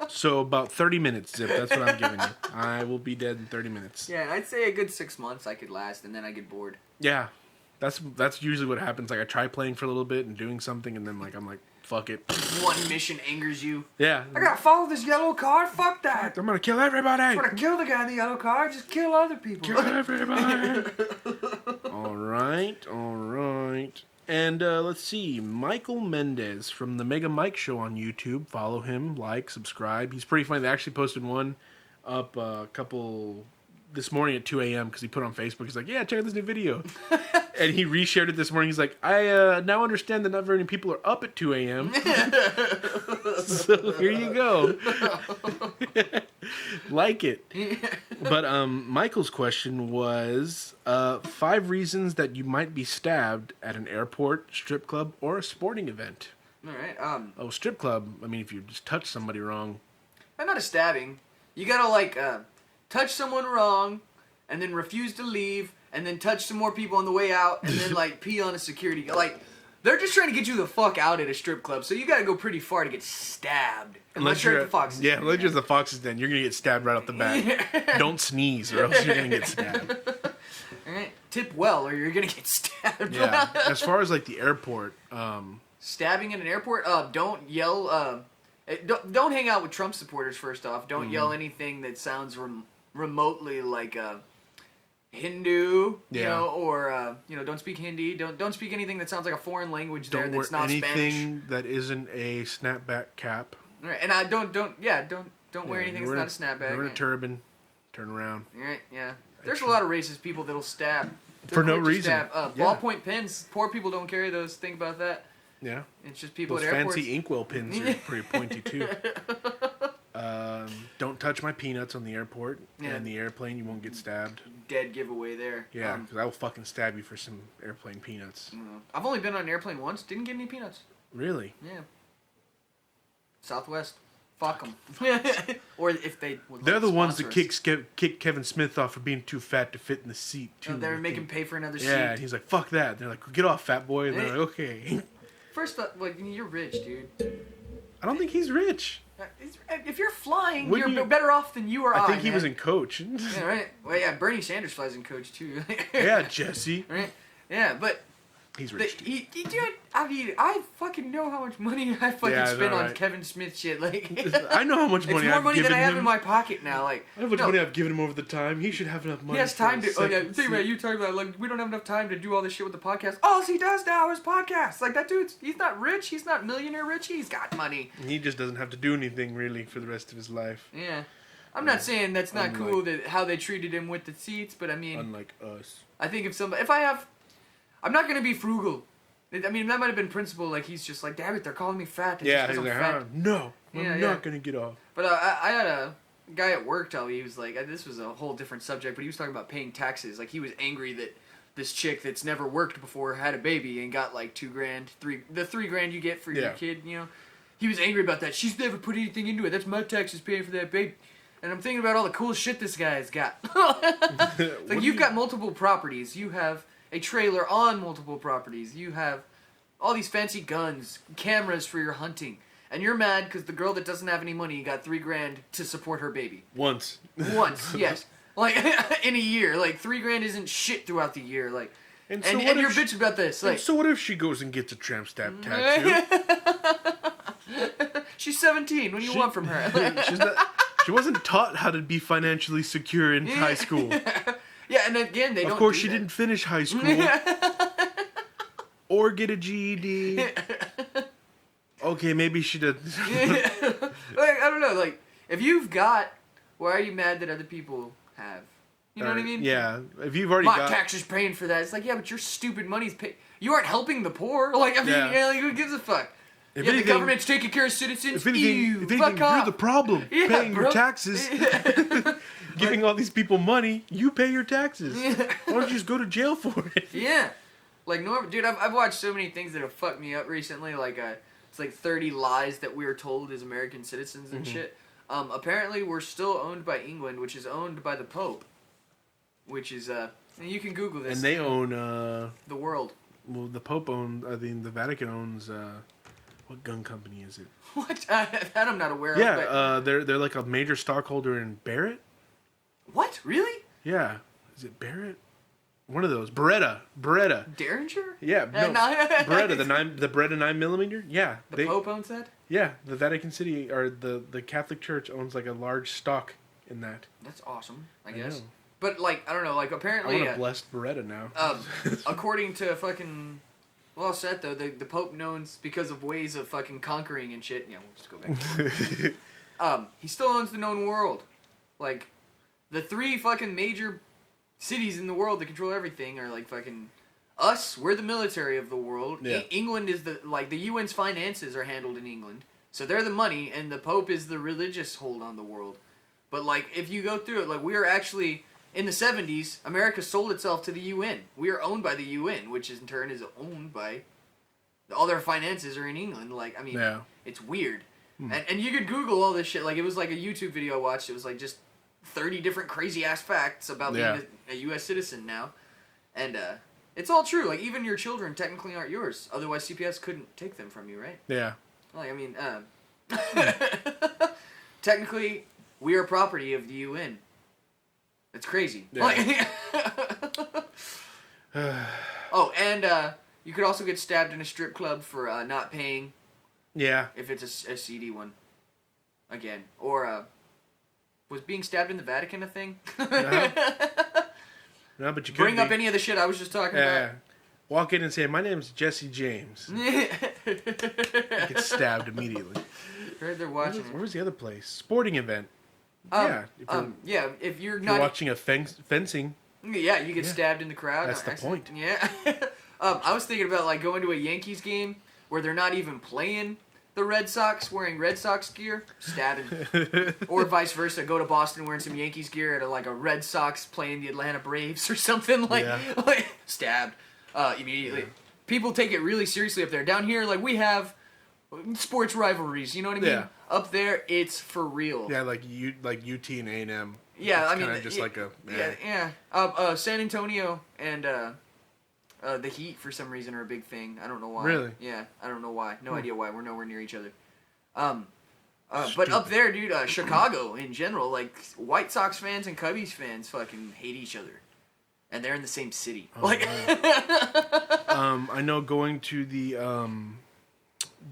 So about 30 minutes, Zip. That's what I'm giving you. I will be dead in 30 minutes. Yeah, I'd say a good 6 months I could last, and then I get bored. Yeah. That's usually what happens. Like I try playing for a little bit and doing something, and then like I'm like, fuck it. One mission angers you. Yeah. I gotta follow this yellow car. Fuck that. I'm gonna kill everybody. I'm gonna kill the guy in the yellow car. Just kill other people. Kill everybody. All right. And let's see, Michael Mendez from the Mega Mike Show on YouTube. Follow him, like, subscribe. He's pretty funny. They actually posted one up a couple this morning at 2 a.m. because he put it on Facebook. He's like, yeah, check out this new video. And he reshared it this morning. He's like, I now understand that not very many people are up at 2 a.m. So here you go. Like it. But Michael's question was 5 reasons that you might be stabbed at an airport, strip club, or a sporting event. All right. Oh, strip club. I mean, if you just touch somebody wrong. And not a stabbing. You gotta like touch someone wrong, and then refuse to leave, and then touch some more people on the way out, and then like pee on a security. Like They're just trying to get you the fuck out at a strip club, so you gotta go pretty far to get stabbed. Unless you're at the Fox's. Yeah, unless you're at the Fox's Den, you're gonna get stabbed right off the bat. Don't sneeze, or else you're gonna get stabbed. Alright, tip well, or you're gonna get stabbed. Yeah. As far as like the airport, Stabbing in an airport? Don't yell. Don't hang out with Trump supporters. First off, don't yell anything that sounds remotely like Hindu, Yeah. or don't speak Hindi. Don't speak anything that sounds like a foreign language there don't that's wear not anything Spanish. that isn't a snapback cap. Right, and I don't wear anything You're that's not a snapback. Wear a turban. Turn around. Right, yeah. There's a lot of racist people that'll stab. For no quick to reason. Stab. Yeah. Ballpoint pens. Poor people don't carry those. Think about that. Yeah. It's just people Those at airports. fancy inkwell pins are pretty pointy too. Don't touch my peanuts on the airport Yeah. and the airplane. You won't get stabbed. Dead giveaway there. Yeah, because I will fucking stab you for some airplane peanuts. I've only been on an airplane once. Didn't get any peanuts. Really? Yeah. Southwest. Fuck them. Or if they would They're like the to ones that sponsor us. kick Kevin Smith off for being too fat to fit in the seat too. They're I making think. pay for another seat. Yeah, and he's like, "Fuck that." They're like, "Get off, fat boy." And they're like, "Okay." First, like, you're rich, dude. I don't think he's rich. If you're flying, Wouldn't you're you- better off than you or I. I think he man. was in coach. Yeah, right. Well, yeah, Bernie Sanders flies in coach too. Yeah, Jesse. Right. Yeah, but He's rich. dude, I mean, I fucking know how much money I fucking Yeah, I know, spend on right? Kevin Smith shit. Like, I know how much it's money more I've money given than I have him. in my pocket now. Like, How much no, money I've given him over the time? He should have enough money. he has for time a to. Oh yeah, second think about seat. you talking about like we don't have enough time to do all this shit with the podcast. All he does now is podcasts. Like that dude's, he's not rich. He's not millionaire rich. He's got money. He just doesn't have to do anything really for the rest of his life. Yeah. I'm not saying that's not Unlike- cool that how they treated him with the seats, but I mean, Unlike us. I think I'm not gonna be frugal. I mean, that might have been principle. Like he's just like, damn it, they're calling me fat. It's Yeah, just he's 'cause like, I'm fat. no, I'm Yeah, not yeah. gonna get off. But I had a guy at work tell me, he was like, this was a whole different subject, but he was talking about paying taxes. Like he was angry that this chick that's never worked before had a baby and got like $2,000, the $3,000 you get for your Yeah. kid. You know, he was angry about that. She's never put anything into it. That's my taxes paying for that baby. And I'm thinking about all the cool shit this guy's got. It's like you've got multiple properties. You have a trailer on multiple properties. You have all these fancy guns, cameras for your hunting. And you're mad because the girl that doesn't have any money got $3,000 to support her baby. Once. Once, yes. Like, in a year. Like, $3,000 isn't shit throughout the year. Like, And and, so what you're if she- bitching about this. And Like, so what if she goes and gets a tramp stamp tattoo? she's 17. What do you want from her? She wasn't taught how to be financially secure in high school. Yeah, and again, they don't Of course, do she that. didn't finish high school or get a GED. Okay, maybe she did. Like, I don't know. Like, if you've got, why are you mad that other people have? You know what I mean? Yeah, if you've already My got. taxes paying for that. It's like, yeah, but your stupid money's paid. You aren't helping the poor. Like, I mean, Yeah. yeah, like, who gives a fuck? If Yeah, the anything- government's taking care of citizens. If anything, Ew, if anything fuck you're off. the problem. Yeah, paying bro. your taxes, giving all these people money, you pay your taxes. Why don't you just go to jail for it? Yeah. Like, dude, I've watched so many things that have fucked me up recently. Like, it's like 30 lies that we are told as American citizens and Mm-hmm. shit. Apparently, we're still owned by England, which is owned by the Pope. Which is, and you can Google this. And they own, The world. well, the Pope owns, I mean, the Vatican owns, what gun company is it? What? That I'm not aware Yeah, of. But they're like a major stockholder in Barrett. what? Really? Yeah, is it Barrett? One of those. Beretta. Derringer? Yeah, no. Beretta, the Beretta 9mm. Yeah, The Pope owns that? Yeah, the Vatican City or the Catholic Church owns like a large stock in that. That's awesome, I I guess. know. But, like, I don't know, like, I apparently... want a blessed Beretta now. According to fucking... Well said, though, the Pope knows because of ways of fucking conquering and shit. Yeah, we'll just go back. He still owns the known world. Like, the 3 fucking major cities in the world that control everything are, like, fucking... Us, we're the military of the world. Yeah. England is the... Like, the UN's finances are handled in England. So they're the money, and the Pope is the religious hold on the world. But, like, if you go through it, like, we are actually... In the 70s, America sold itself to the UN. We are owned by the UN, which in turn is owned by... All their finances are in England. Like, I mean, Yeah. it's weird. And you could Google all this shit. Like, it was like a YouTube video I watched. It was like just 30 different crazy-ass facts about being Yeah. a U.S. citizen now. And It's all true. Like, even your children technically aren't yours. Otherwise, CPS couldn't take them from you, right? Yeah. Like, I mean, technically, we are property of the UN. It's crazy. Yeah. Like, oh, and you could also get stabbed in a strip club for not paying Yeah. if it's a CD one. Again. Or, was being stabbed in the Vatican a thing? No, but you could Bring up be. any of the shit I was just talking Yeah. Walk in and say, "My name's Jesse James." about. Get stabbed immediately. Heard they're Where watching it. was the other place? Sporting event. Yeah. Yeah, if you're If not you're watching a fencing. yeah, you get Yeah. stabbed in the crowd. That's the accident. point. Yeah. I was thinking about like going to a Yankees game where they're not even playing the Red Sox wearing Red Sox gear, stabbing. Or vice versa, go to Boston wearing some Yankees gear at a Red Sox playing the Atlanta Braves or something Yeah. like stabbed immediately. Yeah. People take it really seriously up there. Down here, like we have sports rivalries. You know what I mean? Yeah. Up there, it's for real. Yeah, like UT and A&M. Yeah, It's I mean, kinda just like a yeah. San Antonio and the Heat for some reason are a big thing. I don't know why. Really? Yeah, I don't know why. No idea why. We're nowhere near each other. But Stupid. up there, dude, Chicago in general, like White Sox fans and Cubbies fans fucking hate each other, and they're in the same city. Like, I know going to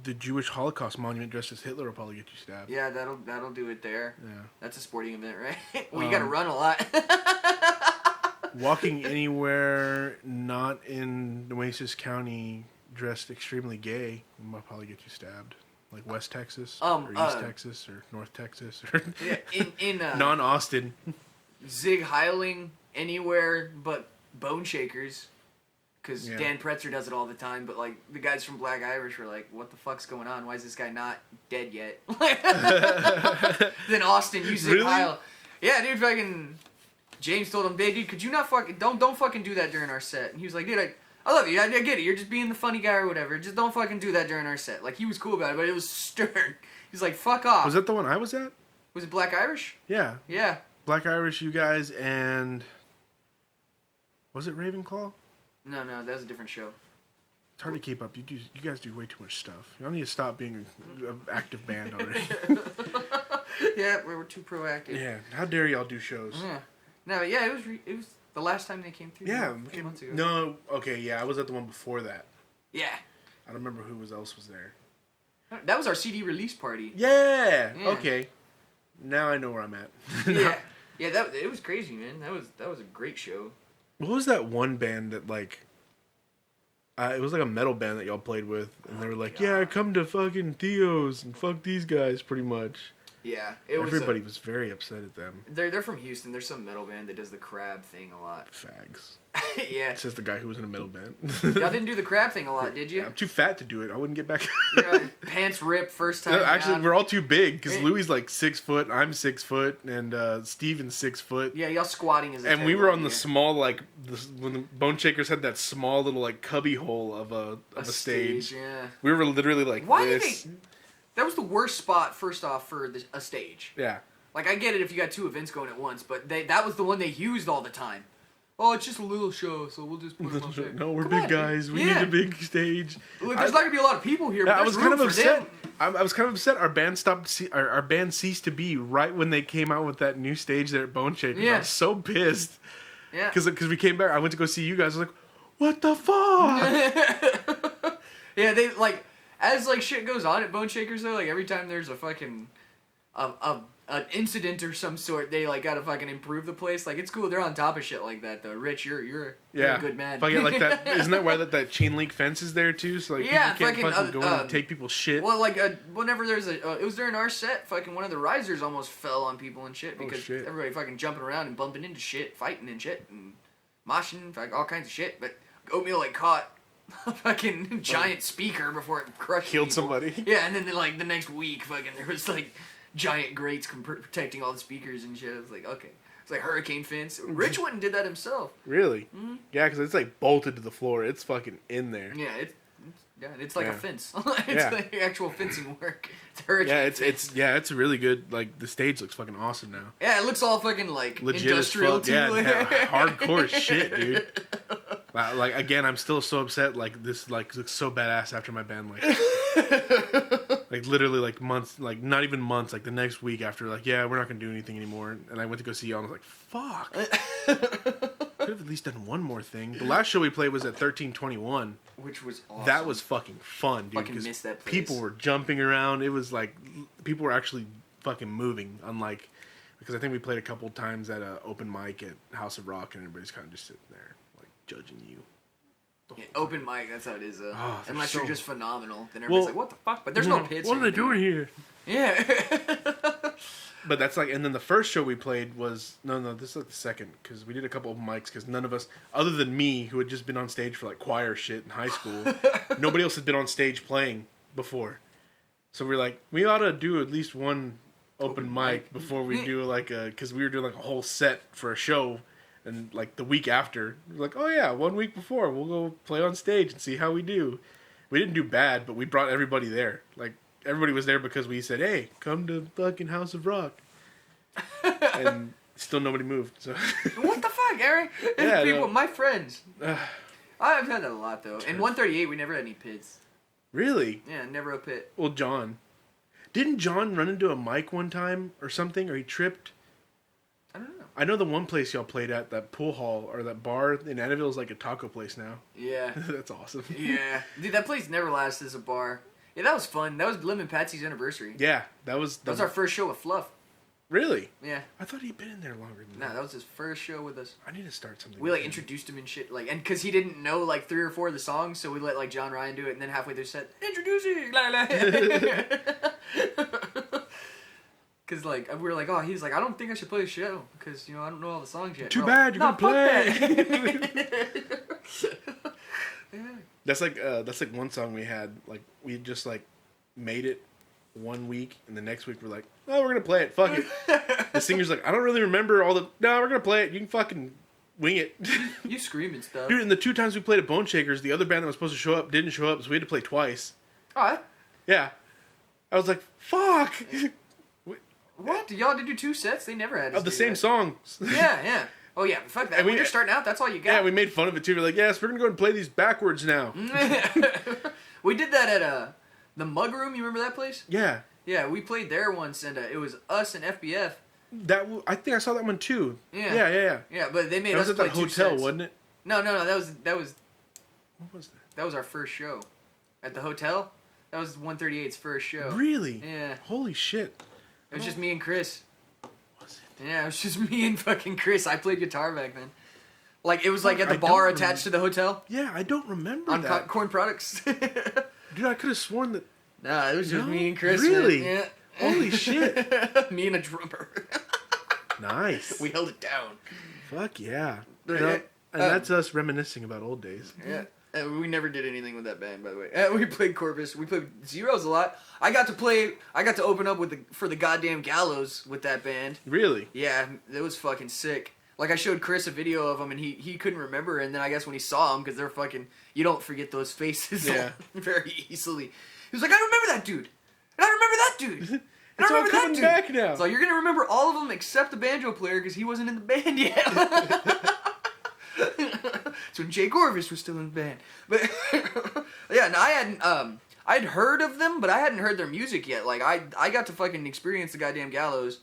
the Jewish Holocaust monument dressed as Hitler will probably get you stabbed. yeah, that'll do it there. Yeah. That's a sporting event, right? Well, you got to run a lot. Walking anywhere not in Nueces County dressed extremely gay will probably get you stabbed. Like West Texas, or East Texas, or North Texas, or Yeah, in non-Austin. Zig Heiling anywhere but Bone Shakers, because Yeah. Dan Pretzer does it all the time. But like the guys from Black Irish were like, "What the fuck's going on? Why is this guy not dead yet?" Then Austin, you Zig Really? Heil. Yeah, dude, fucking James told him, "Hey, dude, could you not fucking don't fucking do that during our set?" And he was like, "Dude, I love you. I get it. You're just being the funny guy or whatever. Just don't fucking do that during our set." Like he was cool about it, but it was stern. He's like, "Fuck off." Was that the one I was at? Was it Black Irish? Yeah. Yeah. Black Irish, you guys, and... Was it Ravenclaw? No, that was a different show. It's hard to keep up. You guys do way too much stuff. You all need to stop being an active band already. Yeah, we were too proactive. Yeah. How dare y'all do shows? Yeah. No, but yeah, it was the last time they came through. Yeah. a few months ago. No. Okay. Yeah. I was at the one before that. Yeah. I don't remember who else was there. That was our CD release party. Yeah. Yeah. Okay. Now I know where I'm at. Yeah. Yeah, it was crazy, man. That was a great show. What was that one band that like? It was like a metal band that y'all played with, and they were like, "Yeah, come to fucking Theo's and fuck these guys," pretty much. Yeah, it was. Everybody was very upset at them. They're from Houston. There's some metal band that does the crab thing a lot. Fags. Yeah. Says the guy who was in a metal band. Y'all didn't do the crab thing a lot, did you? I'm too fat to do it. I wouldn't get back. Pants ripped first time. No, actually, down. we're all too big because Hey. Louis like 6 foot, I'm 6 foot, and Steven's 6 foot. Yeah, y'all squatting is. A And we were on terrible the idea. small when the Bone Shakers had that small little like cubby hole of a stage. Yeah. We were literally like Why this. did they? That was the worst spot. First off, for a stage. Yeah. Like I get it if you got two events going at once, but that was the one they used all the time. Oh, it's just a little show, so we'll just put them up there. No, we're Come big on, guys. dude. We Yeah. need a big stage. Look, there's not gonna be a lot of people here. But I there's was kind room of for upset. them. I was kind of upset. Our band Our band ceased to be right when they came out with that new stage there at Bone Shakers. Yeah. I was so pissed Yeah. because we came back. I went to go see you guys. I was like, what the fuck? Yeah, they like as like shit goes on at Bone Shakers though. Like every time there's a fucking an incident or some sort, they like gotta fucking improve the place. Like it's cool. They're on top of shit like that though. Rich, you're a good man. Fucking like that. Isn't that why that chain link fence is there too? So like Yeah, people can't fucking, fucking go in and take people's shit. Well, like whenever there's it was during our set. Fucking one of the risers almost fell on people and shit because shit. everybody fucking jumping around and bumping into shit, fighting and shit, and moshing, like all kinds of shit. But Oatmeal like caught a fucking giant speaker before it crushed. Killed people. somebody. Yeah, and then like the next week, fucking there was like giant grates protecting all the speakers and shit. I was like, okay. It's like hurricane fence. Rich went and did that himself. Really? Yeah, because it's like bolted to the floor. It's fucking in there. Yeah, it's like a Yeah. fence. It's Yeah. like actual fencing work. It's hurricane. Yeah, fence. it's really good. Like the stage looks fucking awesome now. Yeah, it looks all fucking like Legit industrial as fuck. too. Yeah, hardcore shit, dude. Like again, I'm still so upset. Like this, like looks so badass after my band like literally like months, like not even months, like the next week after, like yeah, we're not gonna do anything anymore. And I went to go see y'all, and I was like, fuck. Could have at least done one more thing. The last show we played was at 1321. Which was awesome. That was fucking fun, dude. Fucking 'cause missed that place. People were jumping around. It was like people were actually fucking moving. Unlike because I think we played a couple times at a open mic at House of Rock, and everybody's kind of just sitting there like judging you. Yeah, open mic, that's how it is. Oh, they're Unless so- you're just phenomenal, then everybody's like, "What the fuck?" But there's no pits. What or are they anything. doing here? Yeah. But that's like, and then the first show we played was no, this is like the second because we did a couple of mics because none of us, other than me, who had just been on stage for like choir shit in high school, nobody else had been on stage playing before. So we were like, we ought to do at least one open mic before we do like a, because we were doing like a whole set for a show, and like the week after, we were like, oh yeah, 1 week before we'll go play on stage and see how we do. We didn't do bad, but we brought everybody there. Like everybody was there because we said, hey, come to fucking House of Rock. And still nobody moved. So What the fuck, Eric? Yeah, People, no. my friends. I've had that a lot though. In 138, we never had any pits. really? Yeah, never a pit. Well, John. Didn't John run into a mic one time or something, or he tripped? I don't know. I know the one place y'all played at, that pool hall or that bar in Annabelle, is like a taco place now. Yeah. That's awesome. Yeah. Dude, that place never lasted as a bar. Yeah, that was fun. That was Lemon Patsy's anniversary. Yeah, that was That was our first show with Fluff. really. Yeah. I thought he'd been in there longer than No, that. that was his first show with us. I need to start something. We with like him. introduced him and shit, like, and because he didn't know like 3 or 4 of the songs, so we let like John Ryan do it, and then halfway through set, introducing, because like we were like, oh, he's like, I don't think I should play the show because I don't know all the songs yet. Too We're bad, you're "Nah, gonna fuck that." Yeah. That's like one song we had. Like we just like made it 1 week, and the next week we're like, oh, we're gonna play it. Fuck it. The singer's like, I don't really remember all the. No, we're gonna play it. You can fucking wing it, You scream and stuff. dude. And the 2 times we played at Bone Shakers, the other band that was supposed to show up didn't show up, so we had to play twice. Oh, Yeah, I was like, fuck. what? Did y'all do 2 sets? They never had us Of the do same that. songs. Yeah, yeah. Oh yeah, fuck that. And When we- you're starting out, that's all you got. Yeah, we made fun of it too. We're like, yes, we're gonna go and play these backwards now. We did that at the Mug Room. You remember that place? Yeah, Yeah, we played there once, and it was us and FBF. I think I saw that one too. Yeah. Yeah. Yeah, but they made That us was at play that 2 hotel, sets. wasn't it? No, that was What was that? that was our first show at the hotel. That was 138's first show. Really? Yeah. Holy shit. It was just me and Chris. Was it? Yeah, it was just me and fucking Chris. I played guitar back then. Like, it was like at the I bar don't attached to the hotel Yeah, I don't remember on that. Corn Products. Dude, I could have sworn that. Nah, it was just No? me and Chris. Really? Man. Yeah. Holy shit. Me and a drummer. Nice. We held it down. Fuck yeah. Yeah. And that's us reminiscing about old days. Yeah. We never did anything with that band, by the way. We played Corpus. We played Zeros a lot. I got to open up for the goddamn Gallows with that band. Really? Yeah, it was fucking sick. Like, I showed Chris a video of them, and he couldn't remember, and then I guess when he saw them, because they're fucking, you don't forget those faces Yeah. very easily. He was like, I remember that dude. And I remember that dude. And It's I all remember that coming dude. back now. So you're going to remember all of them except the banjo player, because he wasn't in the band yet. So Jay Gorvis was still in the band. But, yeah, and I'd heard of them, but I hadn't heard their music yet. Like, I got to fucking experience the goddamn Gallows.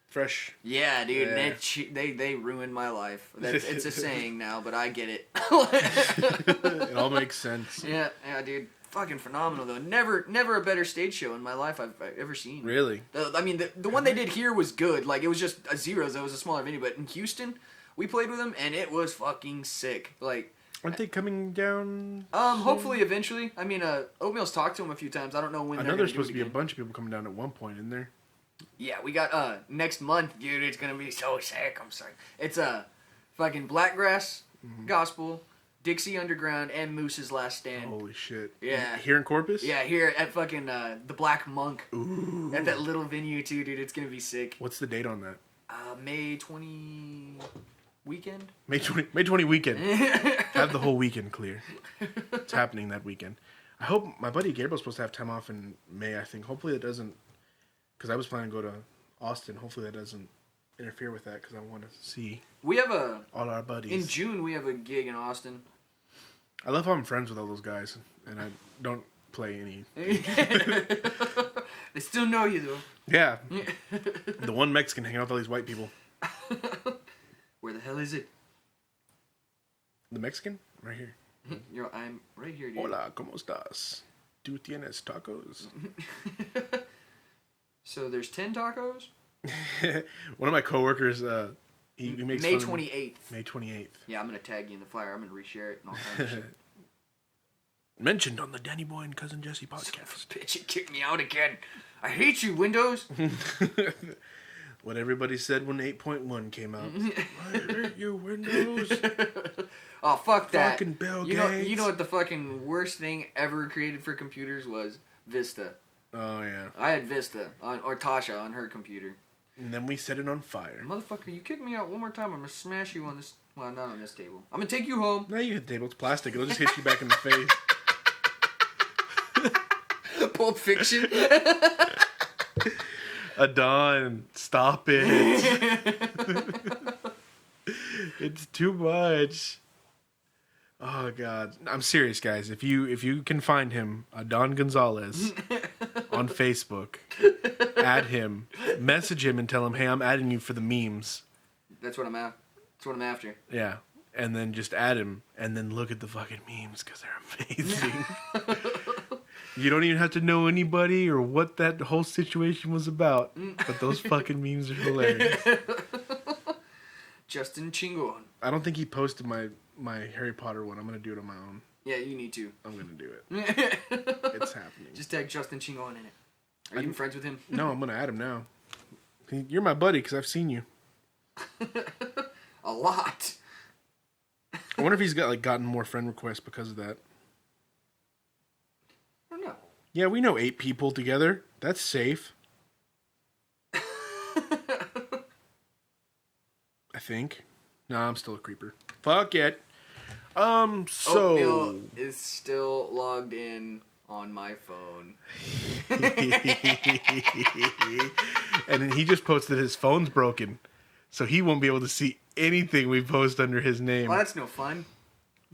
Fresh. Yeah, dude, Yeah. and they ruined my life. It's a saying now, but I get it. It all makes sense. yeah, dude, fucking phenomenal though. Never a better stage show in my life I've ever seen. Really? I mean, the one they did here was good. Like, it was just a Zeros. That was a smaller venue, but in Houston, we played with them, and it was fucking sick. Like, Aren't they coming down? hopefully eventually. I mean, Oatmeal's talked to him a few times. I don't know when. I they're know gonna there's supposed do to it be a again. bunch of people coming down at one point, isn't there? Yeah, we got next month, dude. It's gonna be so sick. I'm sorry. It's fucking Blackgrass Gospel, Dixie Underground, and Moose's Last Stand. Holy shit. Yeah. Here in Corpus? Yeah, here at fucking the Black Monk Ooh. at that little venue too, dude. It's gonna be sick. What's the date on that? May 20 weekend. May 20 weekend. Have the whole weekend clear. It's happening that weekend. I hope my buddy Gabriel's supposed to have time off in May, I think. Hopefully it doesn't, because I was planning to go to Austin. Hopefully that doesn't interfere with that, because I want to see We have all our buddies. in June we have a gig in Austin. I love how I'm friends with all those guys, and I don't play any. They still know you though. Yeah. The one Mexican hanging out with all these white people. Where the hell is it? The Mexican? Right here. I'm right here, dude. Hola, ¿cómo estás? ¿Tú tienes tacos? So there's 10 tacos? One of my coworkers, he makes May fun of me. 28th. May 28th. Yeah, I'm gonna tag you in the flyer. I'm gonna reshare it and all kinds of shit. Mentioned on the Danny Boy and Cousin Jesse podcast. Bitch, it kicked me out again. I hate you, Windows. What everybody said when 8.1 came out. I hate you, Windows. Oh, fuck that. Fucking Bill You Gates. know what the fucking worst thing ever created for computers was? Vista. Oh, yeah. I had Vista, or Tasha on her computer. And then we set it on fire. Motherfucker, you kick me out one more time, I'm gonna smash you on this. Well, not on this table. I'm gonna take you home. No, you hit the table. It's plastic. It'll just hit you back in the face. Pulp Fiction. Adon, stop it. It's too much. Oh God, I'm serious, guys. If you can find him, Adon Gonzalez, on Facebook, add him, message him, and tell him, hey, I'm adding you for the memes. That's what I'm at. That's what I'm after. Yeah, and then just add him, and then look at the fucking memes because they're amazing. You don't even have to know anybody or what that whole situation was about, but those fucking memes are hilarious. Justin Chingon. I don't think he posted my Harry Potter one. I'm gonna do it on my own. Yeah, you need to. I'm gonna do it. It's happening. Just tag Justin Chingon in it. Are you even friends with him? No, I'm gonna add him now. You're my buddy because I've seen you. A lot. I wonder if he's gotten more friend requests because of that. I don't know. Yeah, we know 8 people together. That's safe. I think. No, I'm still a creeper. Fuck it. So Oatmeal is still logged in on my phone. and then he just posted his phone's broken, so he won't be able to see anything we post under his name. Well, that's no fun.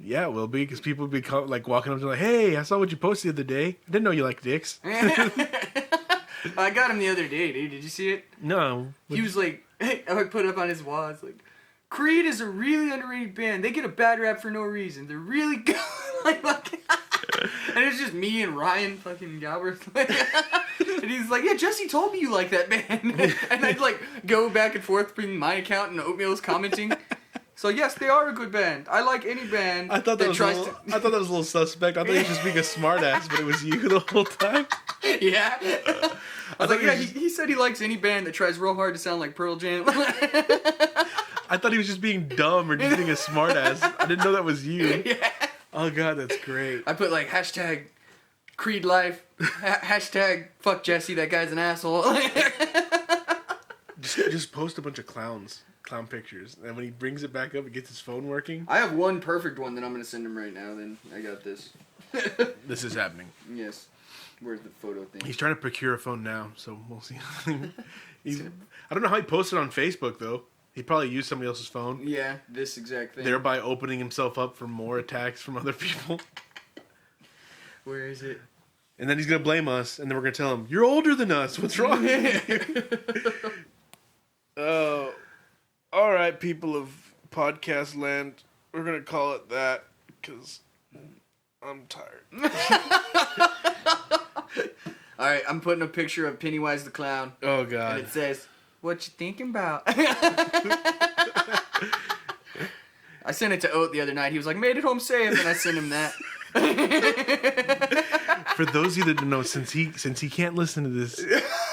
Yeah, it will be, because people will be walking up to hey, I saw what you posted the other day. I didn't know you liked dicks. I got him the other day, dude. Did you see it? No. He was like, I put up on his wall. It's like, Creed is a really underrated band. They get a bad rap for no reason. They're really good. And it's just me and Ryan fucking Galbraith. And he's like, yeah, Jesse told me you like that band. And I'd go back and forth between my account and Oatmeal's commenting. So yes, they are a good band. I like any band I thought that was tries I thought that was a little suspect. I thought he was just being a smartass, but it was you the whole time. Yeah. I was like, yeah, he said he likes any band that tries real hard to sound like Pearl Jam. I thought he was just being dumb or just being a smartass. I didn't know that was you. Yeah. Oh God, that's great. I put hashtag Creed life, hashtag fuck Jesse, that guy's an asshole. Just post a bunch of clown pictures, and when he brings it back up, it gets his phone working. I have one perfect one that I'm gonna send him right now. Then I got this. This is happening. Yes. Where's the photo thing? He's trying to procure a phone now, so we'll see. I don't know how he posted on Facebook though. He probably used somebody else's phone, Yeah, this exact thing. thereby opening himself up for more attacks from other people. Where is it? And then he's gonna blame us, and then we're gonna tell him, "You're older than us. What's wrong?" Oh, all right, people of podcast land, we're gonna call it that because I'm tired. All right, I'm putting a picture of Pennywise the Clown, Oh and God. it says, "What you thinking about?" I sent it to Oat the other night. He was like, "Made it home safe," and I sent him that. For those of you that don't know, since he can't listen to this,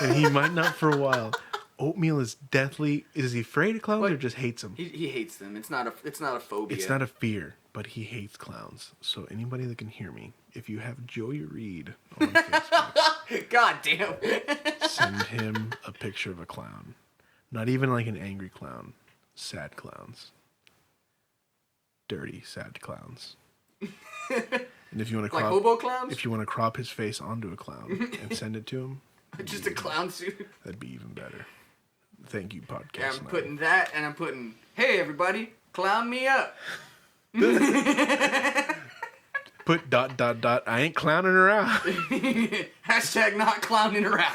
and he might not for a while, Oatmeal is deathly. Is he afraid of clowns or just hates them? He hates them. It's not a phobia. It's not a fear, but he hates clowns. So anybody that can hear me, if you have Joey Reed on Facebook, God damn. send him a picture of a clown. Not even like an angry clown. Sad clowns. Dirty, sad clowns. And if you want to Like crop, hobo clowns? if you want to crop his face onto a clown and send it to him, Just a clown suit. that'd be even better. Thank you, podcast. Yeah, I'm Land. putting that, and I'm putting, hey everybody, clown me up. Put ... I ain't clowning around. Hashtag not clowning around.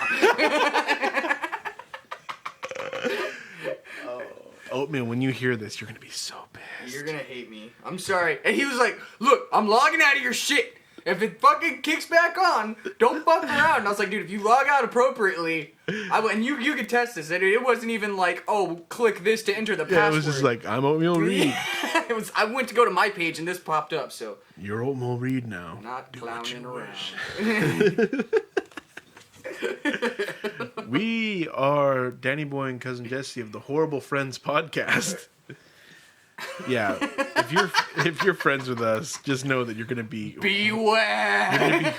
Oatmeal, when you hear this, you're gonna be so pissed. You're gonna hate me. I'm sorry. And he was like, look, I'm logging out of your shit. If it fucking kicks back on, don't fuck around. And I was like, dude, if you log out appropriately, and you can test this. And it wasn't even like, oh, click this to enter the password. Yeah, it was just like, I'm Oatmeal Reed. I went to go to my page and this popped up, so. You're Oatmeal Reed now. Not clowning around. We are Danny Boy and Cousin Jesse of the Horrible Friends podcast. Yeah, if you're friends with us, just know that you're gonna be Beware. You're gonna be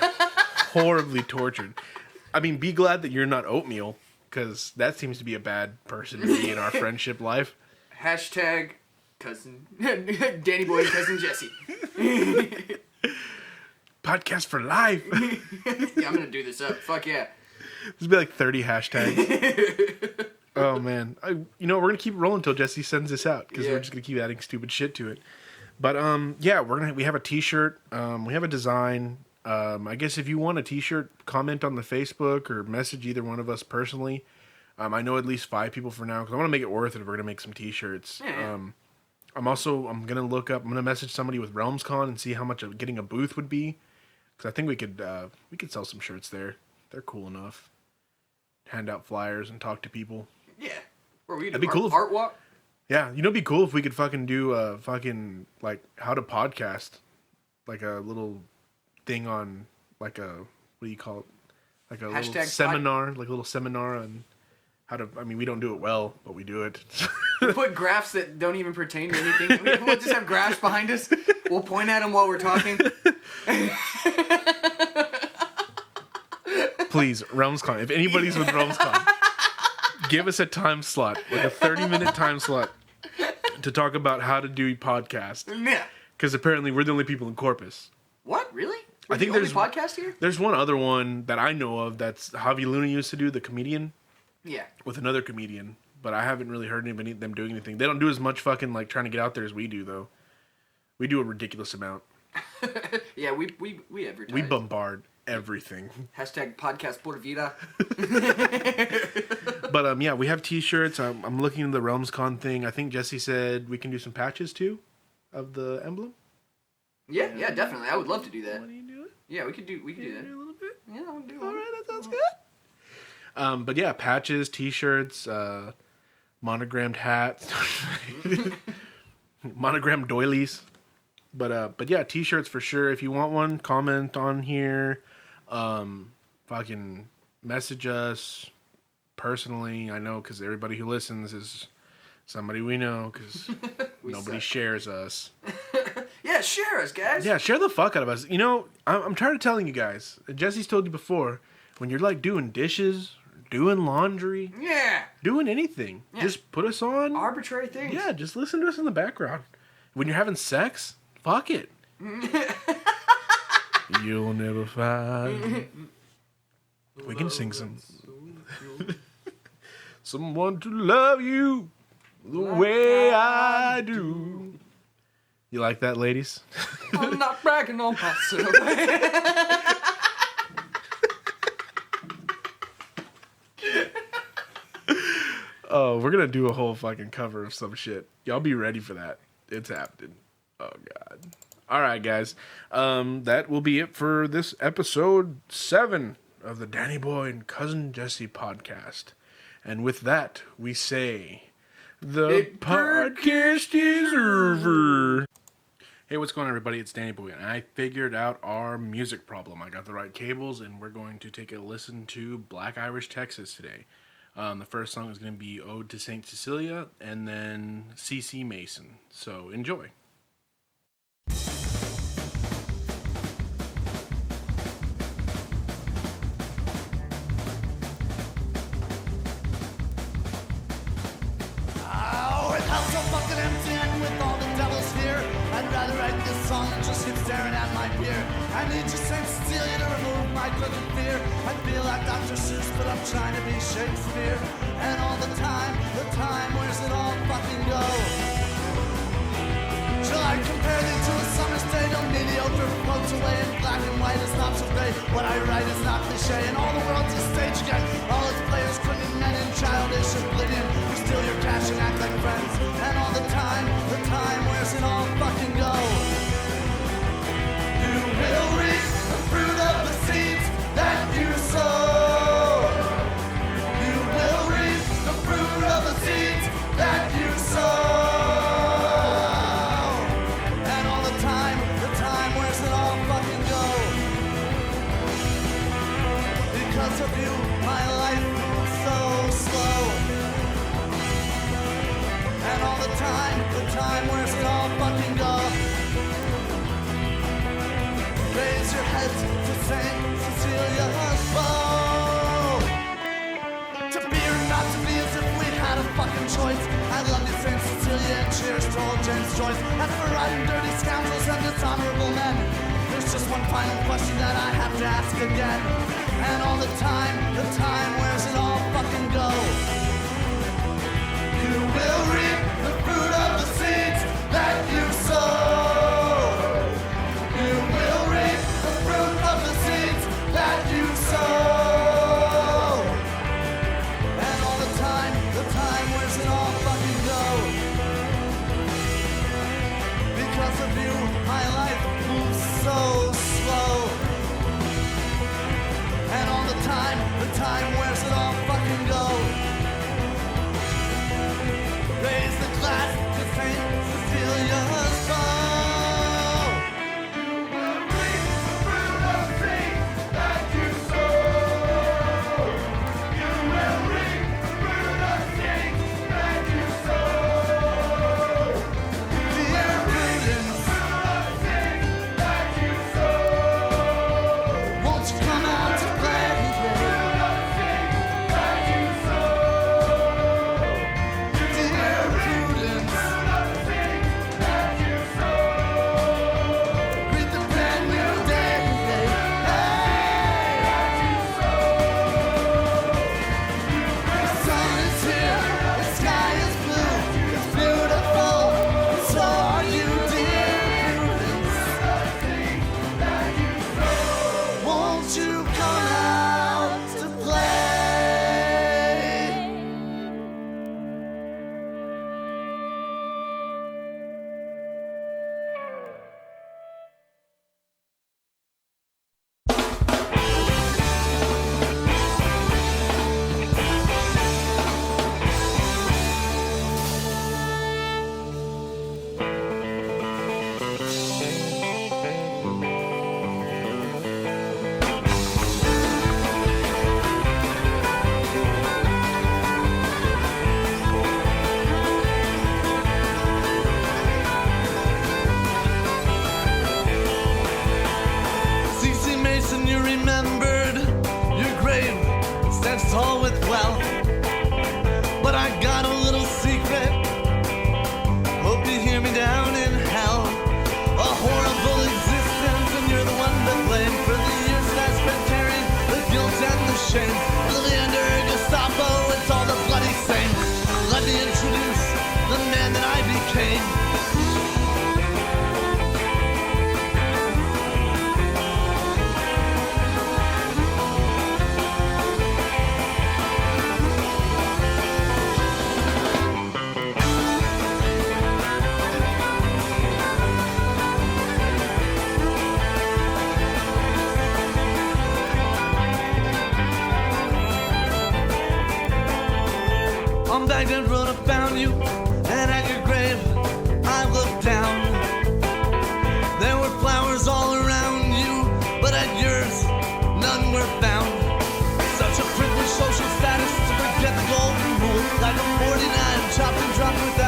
horribly tortured. I mean, be glad that you're not Oatmeal, because that seems to be a bad person to be in our friendship life. Hashtag cousin Danny Boy and Cousin Jesse. Podcast for life. Yeah, I'm gonna do this up. Fuck yeah. There's be like 30 hashtags. Oh man, we're gonna keep rolling until Jesse sends this out, because we're just gonna keep adding stupid shit to it. But yeah, we have a T-shirt. We have a design. I guess if you want a T-shirt, comment on the Facebook or message either one of us personally. I know at least 5 people for now, because I want to make it worth it if we're gonna make some T-shirts. Yeah. I'm gonna message somebody with RealmsCon and see how much getting a booth would be, because I think we could sell some shirts there. They're cool enough. Hand out flyers and talk to people. Yeah. Or we could That'd do be cool if- art walk. Yeah, it'd be cool if we could fucking do a fucking, like, how to podcast. Like a little thing on, like a, what do you call it? Like a little seminar, like a little seminar on how to, I mean, we don't do it well, but we do it. We'll put graphs that don't even pertain to anything. We'll just have graphs behind us. We'll point at them while we're talking. Please, RealmsCon, if anybody's with RealmsCon, give us a time slot, like a 30-minute time slot, to talk about how to do a podcast. Yeah. Because apparently we're the only people in Corpus. What? Really? I think the there's only podcast here. There's one other one that I know of that's Javi Luna used to do, the comedian. Yeah. With another comedian, but I haven't really heard any of them doing anything. They don't do as much fucking like trying to get out there as we do, though. We do a ridiculous amount. Yeah, we advertise. We bombard everything. Hashtag podcast por vida. But yeah, we have T-shirts. I'm looking at the RealmsCon thing. I think Jesse said we can do some patches too, of the emblem. Yeah, definitely. I would love to do that. Want to do it? Yeah, we could do that. A little bit. Yeah, I would do All one. right, that sounds good. But yeah, patches, T-shirts, monogrammed hats, monogrammed doilies. But yeah, T-shirts for sure. If you want one, comment on here. Fucking message us personally. I know, because everybody who listens is somebody we know, because nobody shares us. Yeah, share us, guys. Yeah, share the fuck out of us. You know, I'm tired of telling you guys. Jesse's told you before, when you're like doing dishes, doing laundry, Yeah. doing anything, Yeah. just put us on. Arbitrary things. Yeah, just listen to us in the background. When you're having sex, fuck it. You'll never find. We can sing some. Someone to love you the way I do. You like that, ladies? I'm not bragging on myself. Oh, we're gonna do a whole fucking cover of some shit. Y'all be ready for that. It's happening. Oh god. Alright, guys. That will be it for this episode 7 of the Danny Boy and Cousin Jesse podcast. And with that, we say the podcast is over. Hey, what's going on, everybody? It's Danny Boy, and I figured out our music problem. I got the right cables, and we're going to take a listen to Black Irish Texas today. The first song is going to be Ode to St. Cecilia, and then C.C. Mason. So, enjoy. Oh, it house so fucking empty and with all the devil's here. I'd rather write this song than just keep staring at my beer. I need you, St. Cecilia, to remove my crooked fear. I feel like Dr. Seuss, but I'm trying to be Shakespeare. And all the time, where's it all fucking go? Shall I compare thee to a summer's day? No mediocre floats away in black and white is not so gray. What I write is not cliche, and all the world's a stage again. All its players crooked men in childish oblivion. You steal your cash and act like friends, and all the time, where's it all fucking go? You will reap the fruit of the seeds that you sow. You will reap the fruit of the seeds that you sow. And all the time, where's it all fucking go? Because of you, my life moves so slow. And all the time, where's it all fucking go? Raise your heads to St. Cecilia's bow. To be or not to be, as if we had a fucking choice. I love you, St. Cecilia, and cheers to old James Joyce. As for rotten, dirty scoundrels and dishonorable men, there's just one final question that I have to ask again. And all the time, where's it all fucking go? You will reap the fruit of the seeds that you sow. You will reap the fruit of the seeds that you sow. And all the time, where's it all fucking go? Because of you, my life moves so slow. And all the time, where's it all fucking go? Raise the glass to St. Cecilia's bow. You will reap the fruit of seeds that you sow. You will reap the fruit of seeds that you sow. Dear Prudence, that you sow. Won't you come out to play? Tall with wealth, but I got a little secret. Hope you hear me down in hell. A horrible existence, and you're the one to blame for the years that I spent carrying the guilt and the shame. Living under Gestapo, it's all the bloody same. Let me introduce the man that I became. On Baghdad Road I found you, and at your grave I looked down. There were flowers all around you, but at yours none were found. Such a privileged social status to forget the golden rule. Like a 49 chopped and dropped with